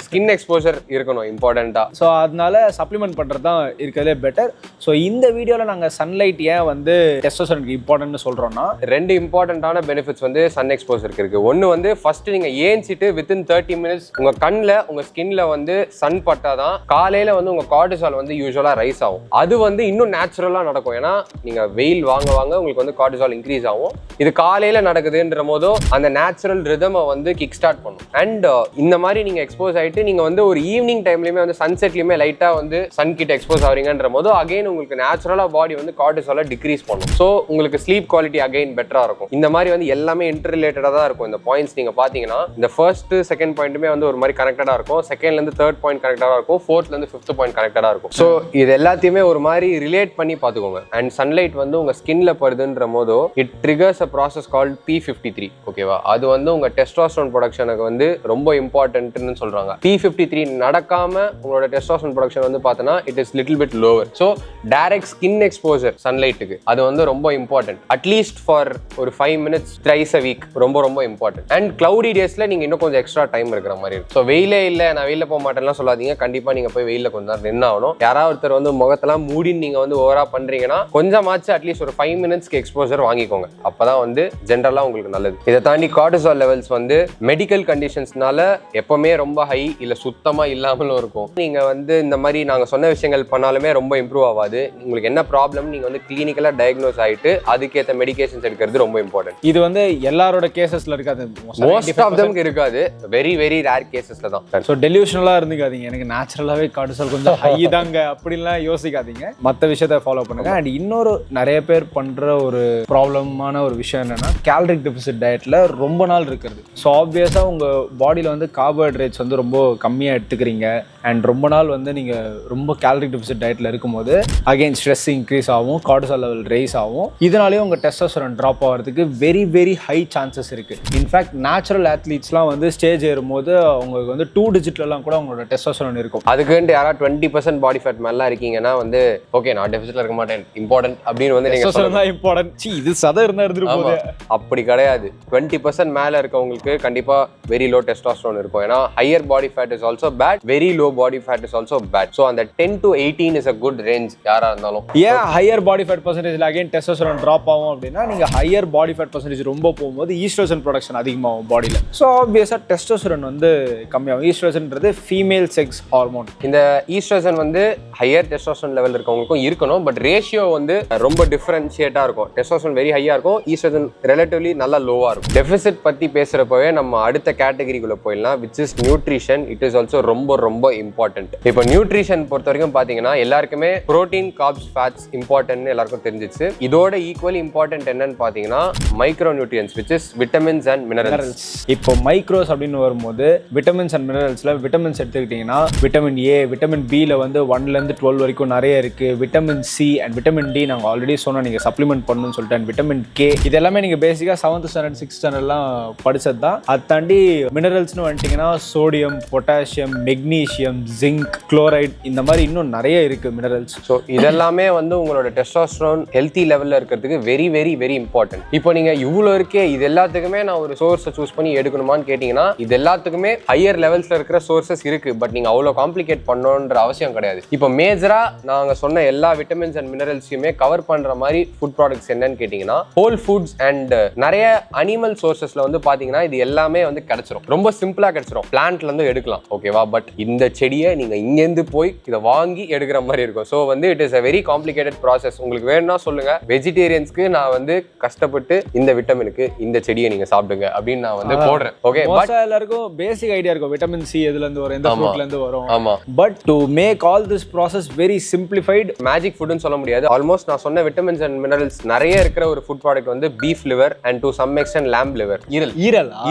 ஸ்கின் எக்ஸ்போஷர் இருக்கணும் இம்பார்ட்டண்டா. ஸோ அதனால சப்ளிமெண்ட் பண்ணுறது தான் இருக்கிறதே பெட்டர். ஸோ இந்த வீடியோவில் நாங்கள் சன்லைட் ஏன் வந்து டெஸ்டோஸ்டெரோனுக்கு இம்பார்ட்டன்ட்னு சொல்கிறோம்னா, 2 இம்பார்ட்டண்டான பெனிஃபிட்ஸ் வந்து சன் எக்ஸ்போஷருக்கு இருக்கு. ஒன்று வந்து ஃபர்ஸ்ட் நீங்கள் ஏஞ்சிட்டு வித்தின் 30 minutes உங்கள் கண்ணில் உங்கள் ஸ்கின்ல வந்து சன் பட்டாதான் காலையில் வந்து உங்கள் கார்டிசால் வந்து யூஸ்வலாக ரைஸ் ஆகும். அது வந்து இன்னும் நேச்சுரலாக நடக்கும். ஏன்னா நீங்கள் வெயில் வாங்க உங்களுக்கு வந்து கார்டிசால் இன்க்ரீஸ் ஆகும். இது காலையில் நடக்குதுன்ற போதோ அந்த நேச்சுரல் ரிதமை வந்து கிக் ஸ்டார்ட் பண்ணும். அண்ட் இந்த மாதிரி நீங்கள் எக்ஸ்போஸ் ஆகிட்டு நீங்கள் வந்து ஒரு ஈவினிங் டைம்லையுமே வந்து சன்செட்லையுமே லைட்டாக வந்து சன் கிட்ட எக்ஸ்போஸ் ஆகிறீங்கன்ற போது அகைன் உங்களுக்கு நேச்சுரலாக பாடி வந்து கார்டிசாலை டிக்ரீஸ் பண்ணும். ஸோ உங்களுக்கு ஸ்லீப் குவாலிட்டி அகைன் பெட்டராக இருக்கும். இந்த மாதிரி வந்து எல்லாமே இன்டர் ரிலேட்டடாக தான் இருக்கும். இந்த பாயிண்ட்ஸ் நீங்கள் பார்த்தீங்கன்னா இந்த ஃபர்ஸ்ட் செகண்ட் பாயிண்ட்டுமே வந்து ஒரு மாதிரி கனெக்டடாக இருக்கும். செகண்ட்லேருந்து 3rd பாயிண்ட் கனெக்டடாக இருக்கும். 4th-லேருந்து 5th பாயிண்ட் கனெக்டடாக இருக்கும். ஸோ இது எல்லாத்தையுமே ஒரு மாதிரி ரிலேட் பண்ணி பார்த்துக்கோங்க. அண்ட் சன்லைட் வந்து உங்கள் ஸ்கின்ல படுதுன்ற போதோ it triggers a process called P53. ஓகேவா? அது வந்து உங்கள் டெஸ்டோஸ்டெரோன் ப்ரொடக்ஷனுக்கு வந்து ரொம்ப இம்பார்ட்டன்ட்னு சொல்கிறாங்க. P53 நடக்காம உங்களோட டெஸ்டோஸ்டெரோன் ப்ரொடக்ஷன் வந்து பார்த்தோன்னா it is little bit lower. So direct skin exposure சன்லைட்டுக்கு அது வந்து ரொம்ப இம்பார்ட்டன்ட். அட்லீஸ்ட் ஃபார் ஒரு 5 minutes thrice a week ரொம்ப இம்பார்ட்டன்ட். அண்ட் கிளவுடி டேஸ்ல நீங்க இன்னும் கொஞ்சம் எக்ஸ்ட்ரா டைம் இருக்கிற மாதிரி இருக்கும். ஸோ வெயிலே இல்லை, நான் வெயில போக மாட்டேன்லாம் சொல்லாதீங்க. கண்டிப்பா நீங்க போய் வெயில கொஞ்சம் நேரம் நின்று ஆகணும். யாராவது ஒருத்தர் வந்து முகத்தெல்லாம் மூடின்னு நீங்க வந்து ஓவரா பண்றீங்கன்னா கொஞ்சமாச்சு அட்லீஸ்ட் ஒரு 5 minutes எக்ஸ்போசர் வாங்கிக்கோங்க. அப்பதான் வந்து ஜென்ரலா உங்களுக்கு நல்லது. இதை தாண்டி கார்டிசால் லெவல்ஸ் வந்து மெடிக்கல் கண்டிஷன்ஸ்னால எப்பவுமே ரொம்ப ஹை இல்ல சுத்தமா இல்லாமலும் இருக்கும். நீங்க வந்து இந்த மாதிரி நாங்க சொன்ன விஷயங்கள் பண்ணாலுமே ரொம்ப இம்ப்ரூவ் ஆகாது. உங்களுக்கு என்ன ப்ராப்ளம் நீங்க வந்து கிளினிக்கலா டயக்னோஸ் ஆயிட்டு அதுக்கேற்ற மெடிகேஷன்ஸ் எடுக்கிறது ரொம்ப இம்பார்ட்டன்ட். இது வந்து எல்லாரோட கேசஸ்ல இருக்காது, மோஸ்ட் ஆஃப் them இருக்காது, வெரி வெரி ரேர் கேசஸ்ல தான். ஸோ டெலியூஷனலா இருந்துக்காதீங்க. எனக்கு நேச்சுரலாவே கார்டிசால் கொஞ்சம் ஹை தாங்க அப்படின்லாம் யோசிக்காதீங்க. மற்ற விஷயத்த ஃபாலோ பண்ணுங்க. அண்ட் இன்னொரு நிறைய பேர் பண்ற ஒரு ப்ராப்ளமான ஒரு விஷயம் என்னன்னா கேலரிக் டெபிசிட் டயட்ல ரொம்ப நாள் இருக்கிறது. ஸோ ஆப்வியஸா உங்க பாடியில வந்து கார்போஹைட்ரேட்ஸ் வந்து ரொம்ப கம்மியா எடுத்துக்கிறீங்க அண்ட் ரொம்ப நாள் வந்து நீங்கள் ரொம்ப கேலரி டெபிசிட் டயட்டில் இருக்கும்போது அகைன் ஸ்ட்ரெஸ் இன்க்ரீஸ் ஆகும், கார்டிசால் லெவல் ரைஸ் ஆகும். இதனாலேயே உங்கள் டெஸ்டோஸ்டெரான் ட்ராப் ஆகிறதுக்கு வெரி வெரி ஹை சான்சஸ் இருக்குது. இன்ஃபேக்ட் நேச்சுரல் அத்லீட்ஸ்லாம் வந்து ஸ்டேஜ் ஏறும்போது அவங்களுக்கு வந்து 2 டிஜிட்லாம் கூட அவங்களோட டெஸ்டோஸ்டெரான் இருக்கும். அதுக்குன்ட்டு யாராவது 20% பாடி ஃபேட் மேலாம் இருக்கீங்கன்னா வந்து ஓகே நான் டெபிசிட்ல இருக்க மாட்டேன், இம்பார்ட்டன்ட் அப்படின்னு வந்து நீங்க சொல்லலாம். இம்பார்ட்டன்ட் இது சதை இருந்தா இருந்துட்டு போகுது. அப்படி கிடையாது. 20% மேல இருக்கவங்களுக்கு கண்டிப்பா வெரி லோ டெஸ்டோஸ்டெரான் இருக்கும். ஏன்னா higher body fat is also bad, very low body fat is also bad. So அந்த 10 to 18 is a good range யாரா இருந்தாலும். ஏன் ஹையர் பாடி ஃபேட் பர்சன்டேஜ்ல அகைன் டெஸ்டோஸ்டெரான் ட்ராப் ஆகும் அப்படின்னா, நீங்க ஹையர் பாடி ஃபேட் பர்சன்டேஜ் ரொம்ப போகும்போது ஈஸ்ட்ரோஜன் ப்ரொடக்ஷன் அதிகமாகும் பாடியில். ஸோ ஆப்வியஸாக டெஸ்டோஸ்டெரான் வந்து கம்மியாகும். ஈஸ்ட்ரோஜன்ன்றது ஃபீமேல் செக்ஸ் ஹார்மோன். இந்த ஈஸ்ட்ரோஜன் வந்து ஹையர் டெஸ்டோஸ்டெரான் லெவல் இருக்கவங்களுக்கும் இருக்கணும், பட் ரேஷியோ வந்து ரொம்ப டிஃபரன்ஷியேட்டா இருக்கும். டெஸ்டோஸ்டெரான் வெரி ஹையா இருக்கும், ஈஸ்ட்ரோஜன் ரிலேட்டிவ்லி நல்லா லோவா இருக்கும். டெபிசிட் பத்தி பேசுறப்பவே நம்ம அடுத்த கேட்டகரிக்குள்ள போயிடலாம், which is nutrition. It is also ரொம்ப ரொம்ப இம்பார்ட்டன்ட். இப்போ நியூட்ரிஷன் பொறுத்த வரைக்கும் பாத்தீங்கன்னா எல்லாருக்குமே புரோட்டீன், கார்ப்ஸ், ஃபேட்ஸ் இம்பார்ட்டன்ட்னு எல்லாருக்கும் தெரிஞ்சிச்சு. இதோட ஈக்குவலி இம்பார்ட்டன்ட் என்னன்னு பாத்தீங்கன்னா micro nutrients, which is vitamins and minerals. இப்போ மைக்ரோஸ் அப்படின்னு வரும்போது விட்டமின்ஸ் அண்ட் மினரல்ஸ்ல விட்டமின்ஸ் எடுத்துக்கிட்டீங்கன்னா விட்டமின் ஏ, விட்டமின் பில வந்து 1 to 12 வரைக்கும் நிறைய இருக்கு. Vitamin C and vitamin D நாங்கள் ஆல்ரெடி சொன்னோம் நீங்க சப்ளிமெண்ட் பண்ணணும்னு சொல்லிட்டு. அண்ட் விட்டமின் கே இது எல்லாமே நீங்க பேசிக்கா 7th standard 6th standardலாம் படிச்சது தான். அதை தாண்டி மினரல்ஸ்னு வந்துட்டீங்கன்னா sodium, potassium, magnesium, zinc, chloride, இந்த மாதிரி இன்னும் நிறைய இருக்கு மினரல்ஸ். ஸோ இதெல்லாமே வந்து உங்களோட டெஸ்டோஸ்டெரான் ஹெல்த்தி லெவல்ல இருக்கிறதுக்கு வெரி வெரி வெரி இம்பார்ட்டன்ட். இப்போ நீங்க இவ்வளோ இருக்கே இது எல்லாத்துக்குமே நான் ஒரு சோர்ஸை சூஸ் பண்ணி எடுக்கணுமான்னு கேட்டீங்கன்னா இது எல்லாத்துக்குமே ஹையர் லெவல்ஸ்ல இருக்கிற சோர்சஸ் இருக்கு, பட் நீங்க அவ்வளோ காம்ப்ளிகேட் பண்ணணுன்ற அவசியம் கிடையாது. இப்போ மேஜரா நாங்க சொன்ன எல்லா விட்டமின்ஸ் அண்ட் மினரல்ஸையுமே கவர் பண்ற மாதிரி ஃபுட் ப்ராடக்ட்ஸ் என்னன்னு கேட்டீங்கன்னா ஹோல் ஃபுட்ஸ் அண்ட் நிறைய அனிமல் சோர்சஸ்ல வந்து பாத்தீங்கன்னா இது எல்லாமே வந்து கிடைச்சிரும். ரொம்ப சிம்பிளா கிடைச்சிரும், பிளான்ட்ல இருந்து எடுக்கலாம், ஓகேவா? பட் இந்த செடியை நீங்க இங்கேருந்து போய் இதை வாங்கி எடுக்கிற மாதிரி இருக்கும். ஸோ வந்து it is a very complicated process. உங்களுக்கு வேணும்னா சொல்லுங்க, வெஜிடேரியன்ஸ்க்கு நான் வந்து கஷ்டப்பட்டு இந்த விட்டமினுக்கு இந்த செடியை நீங்க சாப்பிடுங்க அப்படின்னு நான் வந்து போடுறேன். ஓகே, பட் எல்லாருக்கும் பேசிக் ஐடியா இருக்கும் விட்டமின் சி எதுல இருந்து வரும், எந்த ஃப்ரூட்ல இருந்து வரும். ஆமா, but to make all this process very simplified, magic ஃபுட்னு சொல்ல முடியாது. ஆல்மோஸ்ட் நான் சொன்ன விட்டமின்ஸ் அண்ட் மினரல்ஸ் நிறைய இருக்கிற ஒரு ஃபுட் ப்ராடக்ட் வந்து beef liver and to some extent lamb liver.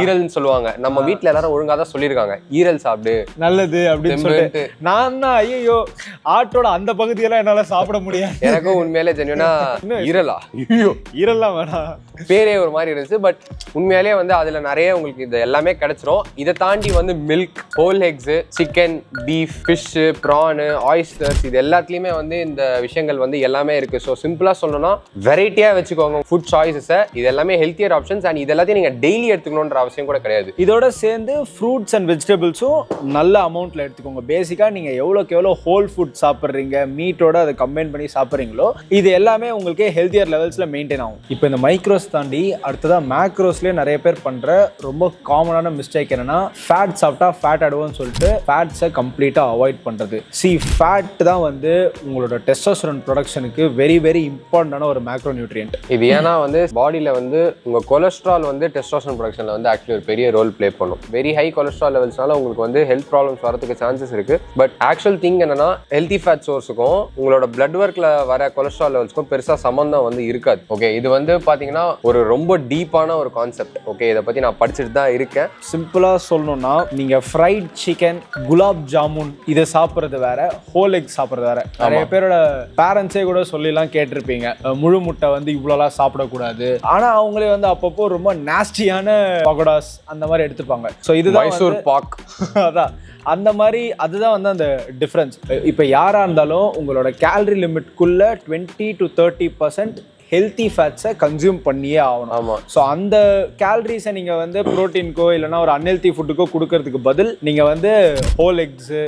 ஈரல்னு சொல்லுவாங்க. நம்ம வீட்ல எல்லாரும் ஒழுங்கா தான் சொல்லிருக்காங்க ஈரல் சாப்பிடு நல்லது அப்படின்னு சொல்லிட்டு. நான் தான் ஐயோ ஆட்டோட அந்த பகுதியெல்லாம் என்னால சாப்பிட முடியாது. எனக்கும் உண்மையிலே ஜென்யூனா ஈரலா ஐயோ ஈரல்லாம் வேணாம் பேரே ஒரு மாதிரி இருந்துச்சு. பட் உண்மையிலேயே வந்து அதுல நிறைய உங்களுக்கு இது எல்லாமே கிடைச்சிரும். இதை தாண்டி வந்து milk, whole eggs, chicken, beef, fish, prawn, oysters இது எல்லாத்துலயுமே வந்து இந்த விஷயங்கள் வந்து எல்லாமே இருக்கு. ஸோ சிம்பிளா சொல்லணும்னா வெரைட்டியா வச்சுக்கோங்க ஃபுட் சாய்ஸஸை. இது எல்லாமே ஹெல்த்தியர் ஆப்ஷன்ஸ் அண்ட் இது எல்லாத்தையும் நீங்க டெய்லி எடுத்துக்கணுன்ற அவசியம் கூட கிடையாது. இதோட சேர்ந்து ஃப்ரூட்ஸ் அண்ட் வெஜிடபிள்ஸும் நல்ல அமௌண்ட்ல எடுத்துக்கோங்க. பேசிக்கா நீங்க எவ்வளோக்கு எவ்வளோ ஹோல் ஃபுட் சாப்பிட்றீங்க, மீட்டோட அதை கம்பைன் பண்ணி சாப்பிட்றீங்களோ இது எல்லாமே உங்களுக்கு ஹெல்த்தியர் லெவல்ஸ்ல மெயின்டைன் ஆகும். இப்போ இந்த மைக்ரோஸ் தாண்டி அடுத்ததான் மேக்ரோஸ்லேயே நிறைய பேர் பண்ற ரொம்ப காமனான மிஸ்டேக் என்னன்னா ஃபேட் சாப்பிட்டா ஃபேட் ஆடுவோம்னு சொல்லிட்டு ஃபேட்ஸை கம்ப்ளீட்டா அவாய்ட் பண்றது. ஃபேட் தான் வந்து உங்களோட டெஸ்டோஸ்டெரான் ப்ரொடக்ஷனுக்கு வெரி வெரி இம்பார்ட்டன்டான ஒரு மேக்ரோ நியூட்ரியன்ட். இது ஏன்னா வந்து பாடியில வந்து உங்க கொலஸ்ட்ரால் வந்து டெஸ்டோஸ்டெரான் ப்ரொடக்ஷன்ல வந்து ஆக்சுவலி ஒரு பெரிய ரோல் ப்ளே பண்ணும். வெரி ஹை கொலஸ்ட்ரால் லெவல்ஸ்னால உங்களுக்கு வந்து ஹெல்த் ப்ராப்ளம்ஸ் வரதுக்கு சான்சஸ் இருக்கு. பட் ஆக்சுவல் திங் என்னன்னா ஹெல்தி ஃபேட் சோர்ஸுக்கும் உங்களோட பிளட் ஒர்க்ல வர கொலஸ்ட்ரால் லெவல்ஸ்க்கும் பெருசா சம்பந்தம் வந்து இருக்காது. ஓகே, இது வந்து பாத்தீங்கன்னா ஒரு ரொம்ப டீப்பான ஒரு கான்செப்ட். ஓகே, இதை பத்தி நான் படிச்சுட்டு தான் இருக்கேன். சிம்பிளா சொல்லணும்னா நீங்க ஃப்ரைட் சிக்கன், குலாப் ஜாமுன் இதை சாப்பிட்றது வேற, ஹோல் எக் சாப்பிட்றது வேற. நிறைய பேரோட பேரண்ட்ஸே கூட சொல்லிலாம் கேட்டிருப்பீங்க முழு முட்டை வந்து இவ்வளோலாம் சாப்பிடக்கூடாது. ஆனா அவங்களே வந்து அப்பப்போ ரொம்ப நாஸ்டியான பகோடாஸ் அந்த மாதிரி எடுத்துப்பாங்க. ஸோ இதுதான் மைசூர் பாக் அதான் அந்த மாதிரி அதுதான் வந்து அந்த டிஃப்ரென்ஸ். இப்போ யாராக இருந்தாலும் உங்களோட கேலரி லிமிட்குள்ள 20 to 30% ஹெல்த்தி ஃபேட்ஸை கன்சியூம் பண்ணியே ஆகணும். ஆமாம். ஸோ அந்த கேலரிஸை நீங்கள் வந்து ப்ரோட்டீனுக்கோ இல்லைனா ஒரு அன்ஹெல்த்தி ஃபுட்டுக்கோ கொடுக்கறதுக்கு பதில் நீங்கள் வந்து ஹோல் எக்ஸு,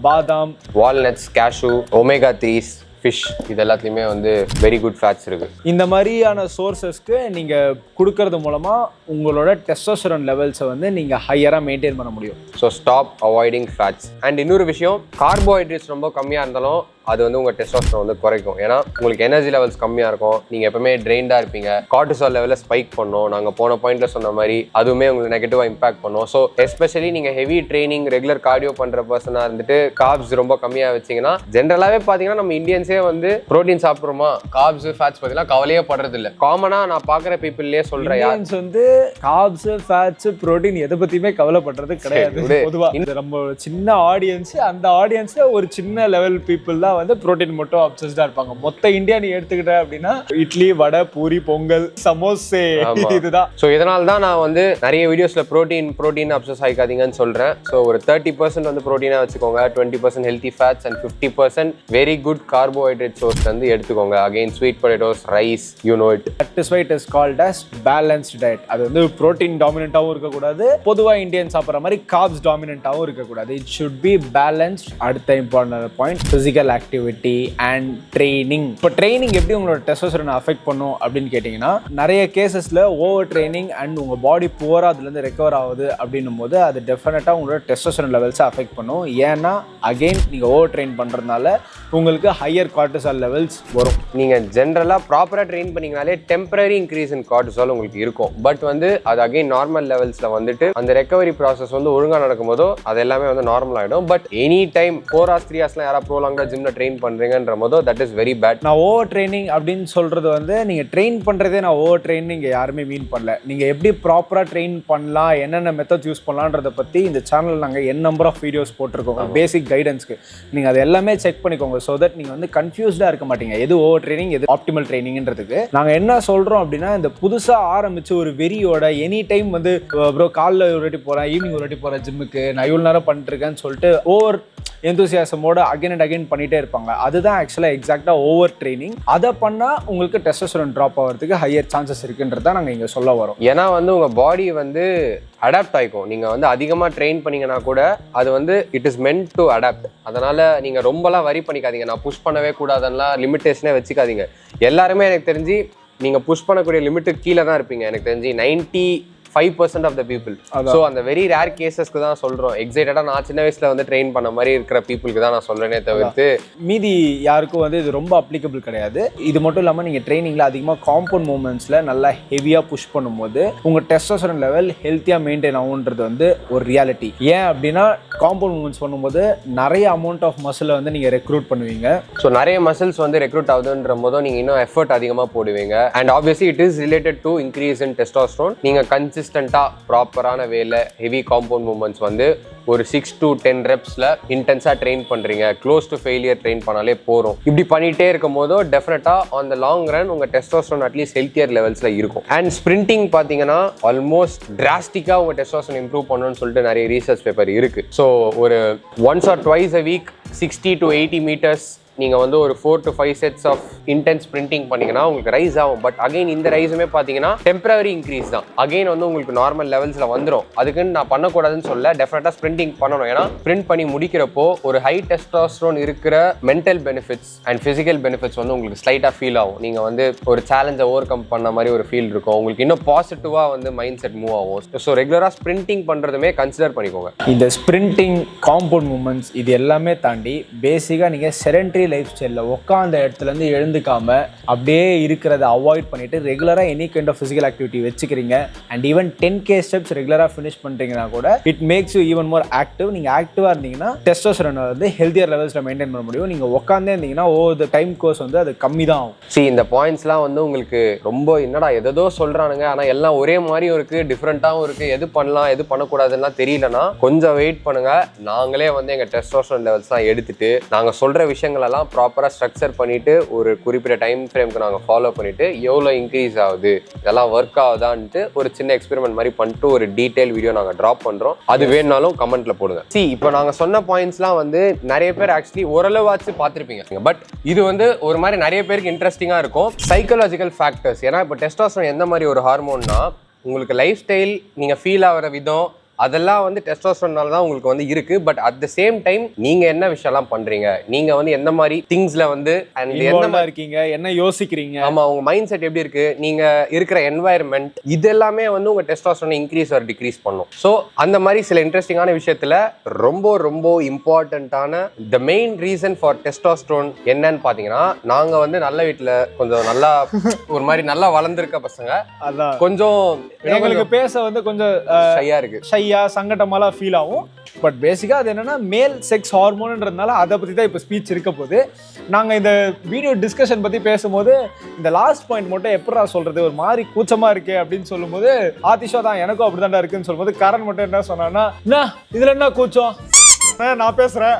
பாதாம், walnuts, cashew, omega 3s, fish இது எல்லாத்துலேயுமே வந்து வெரி குட் ஃபேட்ஸ் இருக்கு. இந்த மாதிரியான சோர்சஸ்க்கு நீங்கள் கொடுக்கறது மூலமாக உங்களோட டெஸ்டோஸ்டெரான் லெவல்ஸை வந்து நீங்கள் ஹையராக மெயின்டைன் பண்ண முடியும். So stop avoiding fats. And இன்னொரு விஷயம், கார்போஹைட்ரேட்ஸ் ரொம்ப கம்மியாக இருந்தாலும் அது வந்து உங்கள் டெஸ்டோஸ்டெரான் வந்து குறைக்கும். ஏன்னா உங்களுக்கு எனர்ஜி லெவல்ஸ் கம்மியாக இருக்கும், நீங்கள் எப்பவுமே ட்ரெயின்டாக இருப்பீங்க, கார்டிசால் லெவலில் ஸ்பைக் பண்ணும். நாங்கள் போன பாயிண்ட்ல சொன்ன மாதிரி அதுவுமே உங்களுக்கு நெகட்டிவாக இம்பாக்ட் பண்ணும். ஸோ எஸ்பெஷலி நீங்கள் ஹெவி ட்ரைனிங் ரெகுலர் கார்டியோ பண்ணுற பர்சனாக இருந்துட்டு கார்ப்ஸ் ரொம்ப கம்மியாக வச்சிங்கன்னா, ஜென்ரலாகவே பார்த்தீங்கன்னா நம்ம இந்தியன்ஸே வந்து ப்ரோட்டீன் சாப்பிட்றோமா, கார்ப்ஸ் ஃபேட்ஸ் பார்த்தீங்கன்னா கவலையே படுறது இல்லை. காமனாக நான் பார்க்குற பீப்புள்லேயே சொல்கிறேன், யார்ஸ் வந்து கார்ப்ஸ் ஃபேட்ஸ் ப்ரோட்டீன் எதை பற்றியுமே கவலைப்படுறது கிடையாது. பொதுவாக நம்ம சின்ன ஆடியன்ஸ், அந்த ஆடியன்ஸ்ல ஒரு சின்ன லெவல் பீப்புள் தான் வந்து ப்ரோட்டீன் மட்டும் அப்சஸ்டா இருப்பாங்க. மொத்த இந்தியா நீ எடுத்துக்கிட்ட அப்படின்னா இட்லி, வடை, பூரி, பொங்கல், சமோசே, இதுதான். ஸோ இதனால தான் நான் வந்து நிறைய வீடியோஸ்ல ப்ரோட்டீன் அப்சஸ் ஆகிக்காதீங்கன்னு சொல்றேன். ஸோ ஒரு 30% வந்து ப்ரோட்டீனா வச்சுக்கோங்க, 20% healthy fats and 50% very good carbohydrate source வந்து எடுத்துக்கோங்க. Again sweet potatoes, rice, you know it. That is why it is called as balanced diet. அது வந்து ப்ரோட்டீன் டாமினன்ட்டாகவும் இருக்கக்கூடாது, பொதுவாக இந்தியன் சாப்பிட்ற மாதிரி கார்ப்ஸ் டாமினன்ட்டாகவும் இருக்கக்கூடாது. It should be balanced. அடுத்த important point physical activity and training. இப்போ ட்ரைனிங் எப்படி உங்களோட டெஸ்டோஸ்டெரானை அஃபெக்ட் பண்ணும் அப்படின்னு கேட்டிங்கன்னா, நிறைய கேசஸில் ஓவர் ட்ரைனிங் அண்ட் உங்கள் பாடி புவராக அதுலேருந்து ரெக்கவர் ஆகுது அப்படின்னும் போது அது டெஃபினட்டாக உங்களோட டெஸ்டோஸ்டெரான் லெவல்ஸை அஃபெக்ட் பண்ணும். ஏன்னா அகெயின் நீங்கள் ஓவர் ட்ரெயின் பண்ணுறதுனால உங்களுக்கு ஹையர் கார்டிசால் லெவல்ஸ் வரும். நீங்கள் ஜென்ரலாக ப்ராப்பராக ட்ரெயின் பண்ணிங்கனாலே டெம்பரரி இன்க்ரீஸ் இன் கார்டிசால் உங்களுக்கு இருக்கும். பட் வந்து அது அகெயின் நார்மல் லெவல்ஸில் வந்துட்டு அந்த ரெக்கவரி ப்ராசஸ் வந்து ஒழுங்காக நடக்கும்போதோ அது எல்லாமே வந்து நார்மல் ஆகிடும். But any time 4 hours 3 hours யாராவது ப்ரோலாங்காக ஜிம்ல ட்ரெயின் பண்ணுறீங்கன்ற போதோ தட் இஸ் வெரி பேட். நான் ஓவர் ட்ரைனிங் அப்படின்னு சொல்கிறது வந்து நீங்கள் ட்ரெயின் பண்ணுறதே நான் ஓவர் ட்ரெயின் இங்கே யாருமே மீன் பண்ணல. நீங்கள் எப்படி ப்ராப்பராக ட்ரெயின் பண்ணலாம், என்னென்ன மெத்தட்ஸ் யூஸ் பண்ணலான்றதை பற்றி இந்த சேனல் நாங்கள் என் நம்பர் ஆஃப் வீடியோஸ் போட்டிருக்கோம் பேசிக் கைடன்ஸ்க்கு. நீங்கள் அது எல்லாமே செக் பண்ணிக்கோங்க. ஸோ தட் நீங்கள் வந்து கன்ஃபியூஸ்டாக இருக்க மாட்டீங்க எது ஓவர் ட்ரைனிங் எது ஆப்டிமல் ட்ரைனிங்ன்றதுக்கு. நாங்கள் என்ன சொல்கிறோம் அப்படின்னா, இந்த புதுசாக ஆரம்பிச்சு ஒரு வெறியோட எனி டைம் வந்து ப்ரோ காலைல ஒரு வாட்டி போகிறேன், ஈவினிங் ஒரு வாட்டி போகிறேன் ஜிம்முக்கு, நான் இவ்வளோ நேரம் பண்ணிட்டுருக்கேன்னு சொல்லிட்டு ஓவர் எந்தூசியாசமோட அகைன் அண்ட் அகைன் பண்ணிகிட்டே இருப்பாங்க. அதுதான் ஆக்சுவலாக எக்ஸாக்டாக ஓவர் ட்ரைனிங். அதை பண்ணால் உங்களுக்கு டெஸ்டோஸ்டெரான் ட்ராப் ஆகிறதுக்கு ஹையர் சான்சஸ் இருக்குன்றதை நாங்கள் இங்கே சொல்ல வரோம். ஏன்னா வந்து உங்கள் பாடி வந்து அடாப்ட் ஆகிக்கும். நீங்கள் வந்து அதிகமாக ட்ரெயின் பண்ணிங்கன்னா கூட அது வந்து it is meant to adapt. அதனால் நீங்கள் ரொம்பலாம் வரி பண்ணிக்காதீங்க, நான் புஷ் பண்ணவே கூடாதுன்னா லிமிட்டேஷனே வச்சுக்காதீங்க. எல்லாருமே எனக்கு தெரிஞ்சு நீங்கள் புஷ் பண்ணக்கூடிய லிமிட்டுக்கு கீழே தான் இருப்பீங்க. எனக்கு தெரிஞ்சு 95% ஆஃப் த பீப்புள். ஸோ அந்த வெரி ரேர் கேசஸ்க்கு தான் சொல்கிறோம். எக்ஸைட்டடாக நான் சின்ன வயசில் வந்து ட்ரெயின் பண்ண மாதிரி இருக்கிற பீப்புளுக்கு தான் நான் சொல்கிறேனே தவிர்த்து மீதி யாருக்கும் வந்து இது ரொம்ப அப்ளிகபிள் கிடையாது. இது மட்டும் இல்லாமல் நீங்கள் ட்ரைனிங்கில் அதிகமாக காம்பவுண்ட் மூமெண்ட்ஸில் நல்லா ஹெவியாக புஷ் பண்ணும்போது உங்கள் டெஸ்டோஸ்டெரான் லெவல் ஹெல்த்தியாக மெயின்டைன் ஆகுன்றது வந்து ஒரு ரியாலிட்டி. ஏன் அப்படின்னா காம்பவுண்ட் மூமெண்ட்ஸ் பண்ணும்போது நிறைய அமௌண்ட் ஆஃப் மசிலை வந்து நீங்கள் ரெக்ரூட் பண்ணுவீங்க. ஸோ நிறைய மசில்ஸ் வந்து ரெக்ரூட் ஆகுதுன்ற போதும் நீங்கள் இன்னும் எஃபர்ட் அதிகமாக போடுவீங்க. And obviously it is related to increase in testosterone. நீங்கள் கன்சிஸ்டண்டாக ப்ராப்பரான வேல ஹெவி காம்பவுண்ட் மூமெண்ட்ஸ் வந்து ஒரு 6 to 10 reps இன்டென்ஸாக ட்ரெயின் பண்ணுறீங்க, க்ளோஸ் டு ஃபெயிலியர் ட்ரெயின் பண்ணாலே போகிறோம். இப்படி பண்ணிகிட்டே இருக்கும் போதோ டெஃபினட்டாக ஆன் த லாங் ரன் உங்கள் டெஸ்டோஸ்டெரான் அட்லீஸ்ட் ஹெல்த்தியர் லெவல்ஸில் இருக்கும். அண்ட் ஸ்ப்ரிண்டிங் பார்த்தீங்கன்னா ஆல்மோஸ்ட் டிராஸ்டிக்காக உங்கள் டெஸ்டோஸ்டெரான் இம்ப்ரூவ் பண்ணணும்னு சொல்லிட்டு நிறைய ரீசர்ச் பேப்பர் இருக்குது. ஸோ ஒரு 1 or 2 a week 60 to 80 meters நீங்கள் வந்து ஒரு 4 to 5 sets of intense sprinting பண்ணிங்கன்னா உங்களுக்கு ரைஸ் ஆகும். பட் அகைன் இந்த ரைஸுமே பார்த்தீங்கன்னா டெம்பரரி இன்க்ரீஸ் தான். அகைன் வந்து உங்களுக்கு நார்மல் லெவல்ஸில் வந்துடும். அதுக்குன்னு நான் பண்ணக்கூடாதுன்னு சொல்ல, டெஃபினட்டாக ஸ்ப்ரிண்டிங் பண்ணணும். ஏன்னா ஸ்ப்ரிண்ட் பண்ணி முடிக்கிறப்போ ஒரு ஹை டெஸ்டோஸ்டெரான் இருக்கிற mental benefits and physical benefits வந்து உங்களுக்கு ஸ்லைட்டாக ஃபீல் ஆகும். நீங்கள் வந்து ஒரு சேலஞ்சை ஓவர் கம் பண்ண மாதிரி ஒரு ஃபீல் இருக்கும். உங்களுக்கு இன்னும் பாசிட்டிவாக வந்து மைண்ட் செட் மூவ் ஆகும். ஸோ ரெகுலராக ஸ்ப்ரிண்டிங் பண்ணுறதுமே கன்சிடர் பண்ணிக்கோங்க. இந்த ஸ்ப்ரிண்டிங், காம்பவுண்ட் மூமெண்ட்ஸ் இது எல்லாமே தாண்டி பேசிக்காக நீங்கள் செடென்டரி லைஃப் ஸ்டைலில் உட்காந்த இடத்துலேருந்து எழுந்துக்காம அப்படியே இருக்கிறத அவாய்ட் பண்ணிட்டு ரெகுலராக any kind of physical activity வச்சுக்கிறீங்க. அண்ட் ஈவன் 10K ஸ்டெப்ஸ் ரெகுலராக ஃபினிஷ் பண்ணுறீங்கன்னா கூட it makes you even more active. நீங்கள் ஆக்டிவாக இருந்தீங்கன்னா டெஸ்டோஸ்டெரான் வந்து ஹெல்த்தியர் லெவல்ஸில் மெயின்டைன் பண்ண முடியும். நீங்கள் உட்காந்தே இருந்தீங்கன்னா ஓவர் டைம் கோர்ஸ் வந்து அது கம்மி தான் ஆகும். இந்த பாயிண்ட்ஸ்லாம் வந்து உங்களுக்கு ரொம்ப என்னடா எதோ சொல்கிறானுங்க, ஆனால் எல்லாம் ஒரே மாதிரியும் இருக்குது, டிஃப்ரெண்ட்டாகவும் இருக்குது, எது பண்ணலாம் எது பண்ணக்கூடாதுன்னா தெரியலனா கொஞ்சம் வெயிட் பண்ணுங்கள். நாங்களே வந்து எங்கள் டெஸ்டோஸ்டெரான் லெவல்ஸ்லாம் எடுத்துட்டு நாங்கள் சொல்கிற விஷயங்களெல்லாம் ப்ராப்பராக ஸ்ட்ரக்சர் பண்ணிவிட்டு ஒரு குறிப்பிட்ட டைம் ஃப்ரேம்க்கு நாங்கள் ஃபாலோ பண்ணிவிட்டு எவ்வளோ இன்க்ரீஸ் ஆகுது, இதெல்லாம் ஒர்க் ஆகுதான்ட்டு ஒரு சின்ன எக்ஸ்பெரிமெண்ட் மாதிரி பண்ணிட்டு ஒரு டீட்டெயில் வீடியோ நாங்கள் ட்ராப் பண்ணுறோம். அது வேணுனாலும் கமெண்ட்டில் போடுங்க. இப்போ நாங்கள் சொன்ன பாயிண்ட்ஸ்லாம் வந்து நிறைய பேர் ஆக்சுவலி ஓரளவாச்சு பார்த்துருப்பீங்க. பட் இது வந்து ஒரு மாதிரி நிறைய பேருக்கு இன்ட்ரெஸ்டிங்காக இருக்கும். Psychological factors. ஏன்னா இப்போ டெஸ்டோஸ்டெரான் எந்த மாதிரி ஒரு ஹார்மோன்னா உங்களுக்கு லைஃப் ஸ்டைல், நீங்கள் ஃபீல் ஆகிற விதம், அதெல்லாம் வந்து டெஸ்டோஸ்டெரானால தான் உங்களுக்கு வந்து இருக்கு. But at the same time நீங்க என்ன விஷயம்லாம் பண்றீங்க, நீங்க வந்து எந்த மாதிரி திங்ஸ்ல வந்து எந்த மாதிரி இருக்கீங்க, என்ன யோசிக்கிறீங்க, ஆமா உங்க மைண்ட் செட் எப்படி இருக்கு, நீங்க இருக்கிற என்வாயர்மெண்ட், இது எல்லாமே வந்து உங்க டெஸ்டோஸ்டெரான் இன்க்ரீஸ் ஆர் டிக்ரீஸ் பண்ணும். ஸோ அந்த மாதிரி சில இன்ட்ரெஸ்டிங்கான விஷயத்துல ரொம்ப ரொம்ப இம்பார்ட்டன்டான the main reason for testosterone என்னன்னு பாத்தீங்கன்னா, நாங்க வந்து நல்ல வீட்டுல கொஞ்சம் நல்லா ஒரு மாதிரி நல்லா வளர்ந்துருக்க பசங்க, அதான் கொஞ்சம் எங்களுக்கு பேச வந்து கொஞ்சம் ஷையா இருக்கு, ஷையா சங்கடமாலாம் ஃபீல் ஆகும். பட் பேசிக்கா அது என்னன்னா மேல் செக்ஸ் ஹார்மோன்ன்றதுனால அதை பத்தி தான் இப்போ ஸ்பீச் இருக்க போது. நாங்க இந்த வீடியோ டிஸ்கஷன் பத்தி பேசும்போது இந்த லாஸ்ட் பாயிண்ட் மட்டும் எப்படா சொல்றது, ஒரு மாதிரி கூச்சமா இருக்கே அப்படின்னு சொல்லும்போது ஆதிஷா தான் எனக்கும் அப்படிதான்டா இருக்குன்னு சொல்லும்போது கரண் மட்டும் என்ன சொன்னான்னா, இதுல என்ன கூச்சம், நான் பேசுறேன்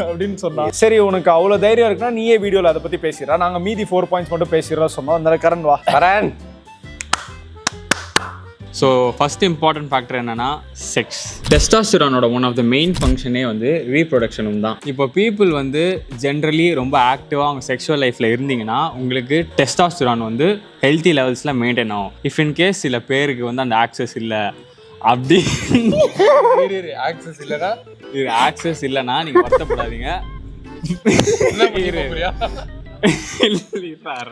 அப்படின்னு சொன்னான். சரி உனக்கு அவ்வளவு தைரியம் இருக்குன்னா நீயே வீடியோல அதை பத்தி பேசிடுறா, நாங்க மீதி 4 பாயிண்ட்ஸ் மட்டும் பேசிடுறோம் சொன்னோம். அதனால கரண் வா. Karan. So first important factor என்னன்னா செக்ஸ். டெஸ்டாஸ்டெரானோட ஒன் ஆஃப் த மெயின் ஃபங்க்ஷனே வந்து ரீப்ரொடக்ஷனும் தான். இப்போ பீப்புள் வந்து ஜென்ரலி ரொம்ப ஆக்டிவாக அவங்க செக்ஷுவல் லைஃப்பில் இருந்தீங்கன்னா உங்களுக்கு டெஸ்டாஸ்டெரான் வந்து ஹெல்த்தி லெவல்ஸில் மெயின்டைன் ஆகும். இஃப் இன் கேஸ் சில பேருக்கு வந்து அந்த ஆக்சஸ் இல்லை அப்படி ஆக்சஸ் இல்லைன்னா நீங்கள் வருத்தப்படாதீங்க.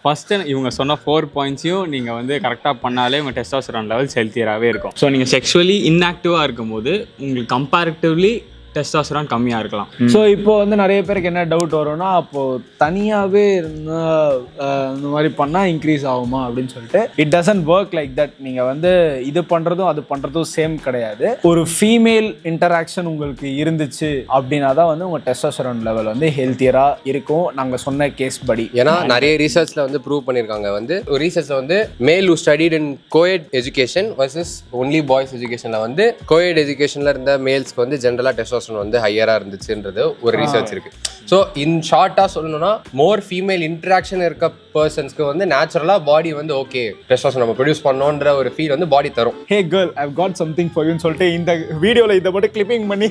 ஃபர்ஸ்ட் இவங்க சொன்ன 4 பாயிண்ட்ஸையும் நீங்க வந்து கரெக்டா பண்ணாலே உங்க டெஸ்டோஸ்டெரான் லெவல்ஸ் ஹெல்த்தியராகவே இருக்கும். ஸோ நீங்க செக்ஷுவலி இன்ஆக்டிவா இருக்கும்போது உங்களுக்கு கம்பேரிட்டிவ்லி டெஸ்டோஸ்டெரான் கம்மியாக இருக்கலாம். ஸோ இப்போ வந்து நிறைய பேருக்கு என்ன டவுட் வரும்னா, அப்போது தனியாகவே இருந்தால் இந்த மாதிரி பண்ணால் இன்க்ரீஸ் ஆகுமா அப்படின்னு சொல்லிட்டு. It doesn't work like that. நீங்கள் வந்து இது பண்ணுறதும் அது பண்ணுறதும் சேம் கிடையாது. ஒரு ஃபீமேல் இன்டராக்ஷன் உங்களுக்கு இருந்துச்சு அப்படின்னா தான் வந்து உங்கள் டெஸ்டோஸ்டெரான் லெவல் வந்து ஹெல்த்தியராக இருக்கும், நாங்கள் சொன்ன கேஸ் படி. ஏன்னா நிறைய ரிசர்ச்சில் வந்து ப்ரூவ் பண்ணியிருக்காங்க. வந்து ஒரு ரிசர்ச்சில் வந்து male who studied in coed education versus only boys எஜுகேஷனில் வந்து கோயட் எஜுகேஷனில் இருந்த மேல்ஸ்க்கு வந்து ஜென்ரலாக டெஸ்டோஸ்டெரான் வந்து ஹையரா இருந்துச்சுன்றது ஒரு ரிசர்ச் இருக்கு. ஸோ இன் ஷார்ட்டா சொல்லணும்னா மோர் ஃபீமேல் இன்டராக்ஷன் இருக்க பர்சன்ஸ்க்கு வந்து நேச்சுரலா பாடி வந்து ஓகே டெஸ்டோஸ்டெரான் நம்ம ப்ரொடியூஸ் பண்ணோன்ற ஒரு ஃபீல் வந்து பாடி தரும். Hey girl, I have got something for யூன்னு சொல்லிட்டு இந்த வீடியோல இதை மட்டும் கிளிப்பிங் பண்ணி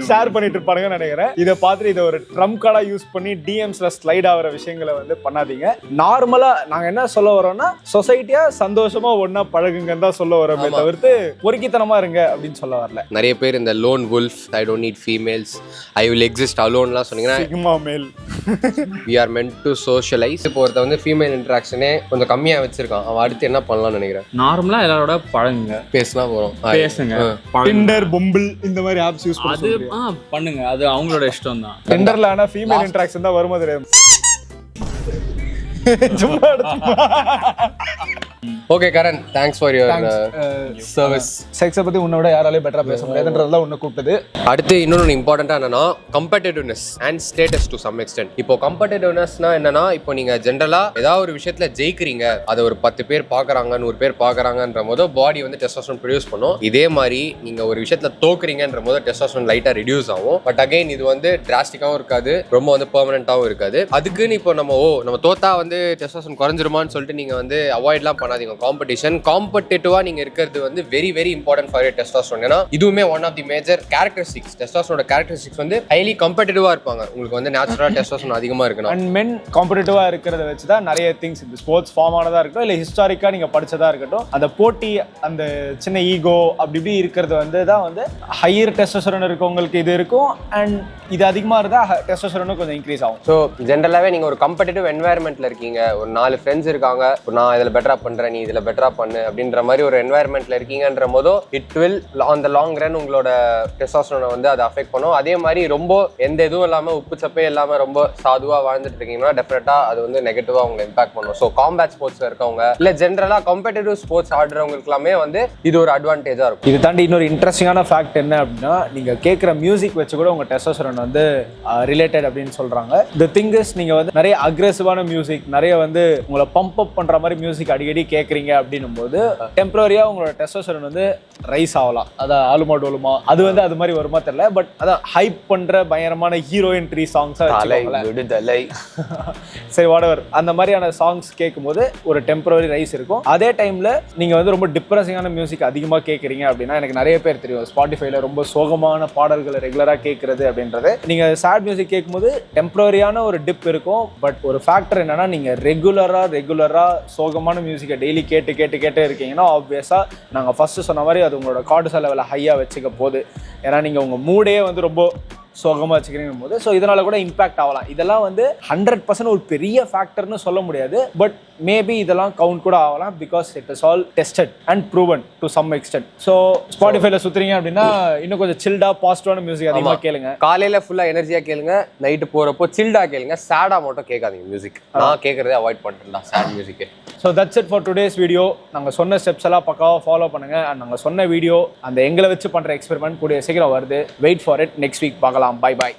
ஷேர் பண்ணிட்டு இருப்பாங்கன்னு நினைக்கிறேன். இதை பார்த்துட்டு இதை ஒரு ட்ரம் கார்டா யூஸ் பண்ணி டிஎம்ஸ்ல ஸ்லைட் ஆகிற விஷயங்களை வந்து பண்ணாதீங்க. நார்மலா நாங்க என்ன சொல்ல வரோம்னா, சொசைட்டியா சந்தோஷமா ஒன்னா பழகுங்கன்னு தான் சொல்ல வரோமே தவிர்த்து பொறுக்கித்தனமா இருங்க அப்படின்னு சொல்ல வரல. நிறைய பேர் இந்த lone wolf, I don't need females, I will exist அலோன்லாம் சொன்னீங்கன்னா male we are meant to socialize. இப்போ ஒருத்த வந்து ஃபீமேல் இன்டராக்ஷனே கொஞ்சம் கம்மியா வச்சிருக்கான், அவன் அடுத்து என்ன பண்ணலாம்னு நினைக்கிறேன்? நார்மலா எல்லாரோட பழகுங்க, பேசினா போறோம், பேசுங்க. டிண்டர், பம்பிள் இந்த மாதிரி ஆப்ஸ் யூஸ் பண்ணுங்க, அது அவங்களோட இஷ்டம் தான். டிண்டர்ல ஆனா ஃபீமேல் இன்டராக்ஷன் தான் வருமா தெரியாது. சும்மா okay Karan, thanks for your service. செக்ஸை பத்தி உன்னோட யாராலையும் பெட்டரா பேச முடியாதுன்றதுல உன்னை கூப்பிட்டது. அடுத்து இன்னொன்று இம்பார்ட்டண்டா என்னன்னா competitiveness and status to some extent. இப்போ கம்பெட்டிட்டிவ்னஸ்னா என்னன்னா, இப்போ நீங்க ஜென்ரலா ஏதாவது ஒரு விஷயத்துல ஜெயிக்கிறீங்க, அதை ஒரு 10 பேர் பாக்குறாங்க, 100 பேர் பாக்குறாங்கன்ற போது பாடி வந்து டெஸ்டோஸ்டெரான் ப்ரொடியூஸ் பண்ணும். இதே மாதிரி நீங்க ஒரு விஷயத்துல தோக்குறீங்கன்ற போது டெஸ்டோஸ்டெரான் லைட்டா ரெடியூஸ் ஆகும். பட் அகைன் இது வந்து டிராஸ்டிக்காவும் இருக்காது, ரொம்ப வந்து பெர்மனன்ட்டாவும் இருக்காது. அதுக்குன்னு இப்போ நம்ம தோத்தா வந்து டெஸ்டோஸ்டெரான் குறைஞ்சிருமான்னு சொல்லிட்டு நீங்க வந்து அவாய்ட்லாம் பண்ணாதீங்க. காம்படிட்டிவா நீங்க இருக்கிறது வந்து very very important for your testosterone. ஏன்னா இதுவுமே one of the major characteristics. டெஸ்டோஸ்டெரானோட கேரக்டரிஸ்டிக்ஸ் வந்து ஹைலி காம்படிட்டிவா இருப்பாங்க. உங்களுக்கு வந்து நேச்சுரலா டெஸ்டோஸ்டெரான் அதிகமா இருக்கணும். அண்ட் மென் காம்படிட்டிவா இருக்கிறத வச்சு தான் நிறைய திங்ஸ், இந்த ஸ்போர்ட்ஸ் ஃபார்ம் ஆனதா இருக்கட்டும், இல்லை ஹிஸ்டாரிக்கா நீங்க படிச்சதா இருக்கட்டும், அந்த போட்டி, அந்த சின்ன ஈகோ அப்படி இப்படி இருக்கிறது வந்து தான் வந்து ஹையர் டெஸ்டோஸ்டெரான் இருக்கவங்களுக்கு இது இருக்கும். அண்ட் இது அதிகமா இருந்தா டெஸ்டோஸ்டெரானும் கொஞ்சம் இன்க்ரீஸ் ஆகும். ஸோ ஜென்ரலாவே நீங்க ஒரு காம்படிட்டிவ் என்வாயர்மெண்ட்ல இருக்கீங்க, ஒரு 4 ஃப்ரெண்ட்ஸ் இருக்காங்க, நான் இதுல பெட்டரா பண்றேன், நீ இதுல பெட்டரா பண்ணு அப்படின்ற மாதிரி ஒரு என்வாயர்மெண்ட்ல இருக்கீங்கன்ற போதோ it will on the long run உங்களோட டெஸ்டோஸ்டெரானை வந்து அதை அஃபெக்ட் பண்ணும். அதே மாதிரி ரொம்ப எந்த இதுவும் இல்லாம உப்பு சப்பே இல்லாம ரொம்ப சாதுவா வாழ்ந்துட்டு இருக்கீங்கன்னா டெஃபினட்டா அது வந்து நெகட்டிவா உங்களை இம்பாக்ட் பண்ணும். ஸோ காம்பேட் ஸ்போர்ட்ஸ்ல இருக்கவங்க இல்ல ஜென்ரலா காம்படிட்டிவ் ஸ்போர்ட்ஸ் ஆடுறவங்களுக்கு எல்லாமே வந்து இது ஒரு அட்வான்டேஜா இருக்கும். இது தாண்டி இன்னொரு இன்ட்ரெஸ்டிங்கான ஃபேக்ட் என்ன அப்படின்னா, நீங்க கேட்குற மியூசிக் வச்சு கூட உங்க டெஸ்டோஸ்டெரான் வந்து ரிலேட்டட் அப்படின்னு சொல்றாங்க. தி திங் இஸ், நீங்க வந்து நிறைய அக்ரெசிவான மியூசிக், நிறைய வந்து உங்களை பம்ப் அப் பண்ற மாதிரி மியூசிக் அடிக்கடி கேட்குறீங்க அப்படின்னும் போது டெம்பரரியா உங்களோட டெஸ்டோஸ்டெரான் வந்து ரைஸ் ஆகலாம். அதான் ஆலுமா டோலுமா அது வந்து அது மாதிரி வருமா தெரியல. பட் அதான் ஹைப் பண்ற பயங்கரமான ஹீரோயின் 3 சாங்ஸா விடுதலை சரி வாடவர் அந்த மாதிரியான சாங்ஸ் கேட்கும்போது ஒரு டெம்பரரி ரைஸ் இருக்கும். அதே டைம்ல நீங்க வந்து ரொம்ப டிப்ரெசிங்கான மியூசிக் அதிகமா கேட்குறீங்க அப்படின்னா, எனக்கு நிறைய பேர் தெரியும் ஸ்பாட்டிஃபைல ரொம்ப சோகமான பாடல்களை ரெகுலரா கேட்கறது அப்படின்றது. நீங்க சேட் மியூசிக் கேட்கும்போது டெம்பரரியான ஒரு டிப் இருக்கும். பட் ஒரு ஃபேக்டர் என்னன்னா, நீங்க ரெகுலரா சோகமான மியூசிக் மியூசிக்கை டெய்லி கேட்டு இருக்கீங்கன்னா ஆப்வியஸாக நாங்கள் ஃபஸ்ட்டு சொன்ன மாதிரி அது உங்களோட கார்டிசால் லெவலை ஹையாக வச்சுக்க போகுது. ஏன்னா நீங்கள் உங்கள் மூடே வந்து ரொம்ப சோகமாக வச்சுக்கிறீங்க போது ஸோ இதனால் கூட இம்பாக்ட் ஆகலாம். இதெல்லாம் வந்து 100% ஒரு பெரிய ஃபேக்டர்னு சொல்ல முடியாது, பட் மேபி இதெல்லாம் கவுண்ட் கூட ஆகலாம் because it is all tested and proven to some extent. So ஸ்பாட்டிஃபைல சுற்றுறீங்க அப்படின்னா இன்னும் கொஞ்சம் சில்டாக பாசிட்டிவான மியூசிக் அதிகமாக கேளுங்க. காலையில் ஃபுல்லாக எனர்ஜியாக கேளுங்க, நைட்டு போகிறப்போ சில்டாக கேளுங்க, சேடாக மட்டும் கேட்காதீங்க மியூசிக். நான் கேட்குறதே அவாய்ட் பண்ணுறேன் சேட் மியூசிக்கு. So that's it for today's video. நாங்கள் சொன்ன ஸ்டெப்ஸ் எல்லாம் பக்காவாக ஃபாலோ பண்ணுங்கள். அண்ட் நாங்கள் சொன்ன வீடியோ அந்த எங்களை வச்சு பண்ணுற எக்ஸ்பெரிமெண்ட் கூடிய சீக்கிரம் வருது. Wait for it. Next week பார்க்கலாம். பை பாய்.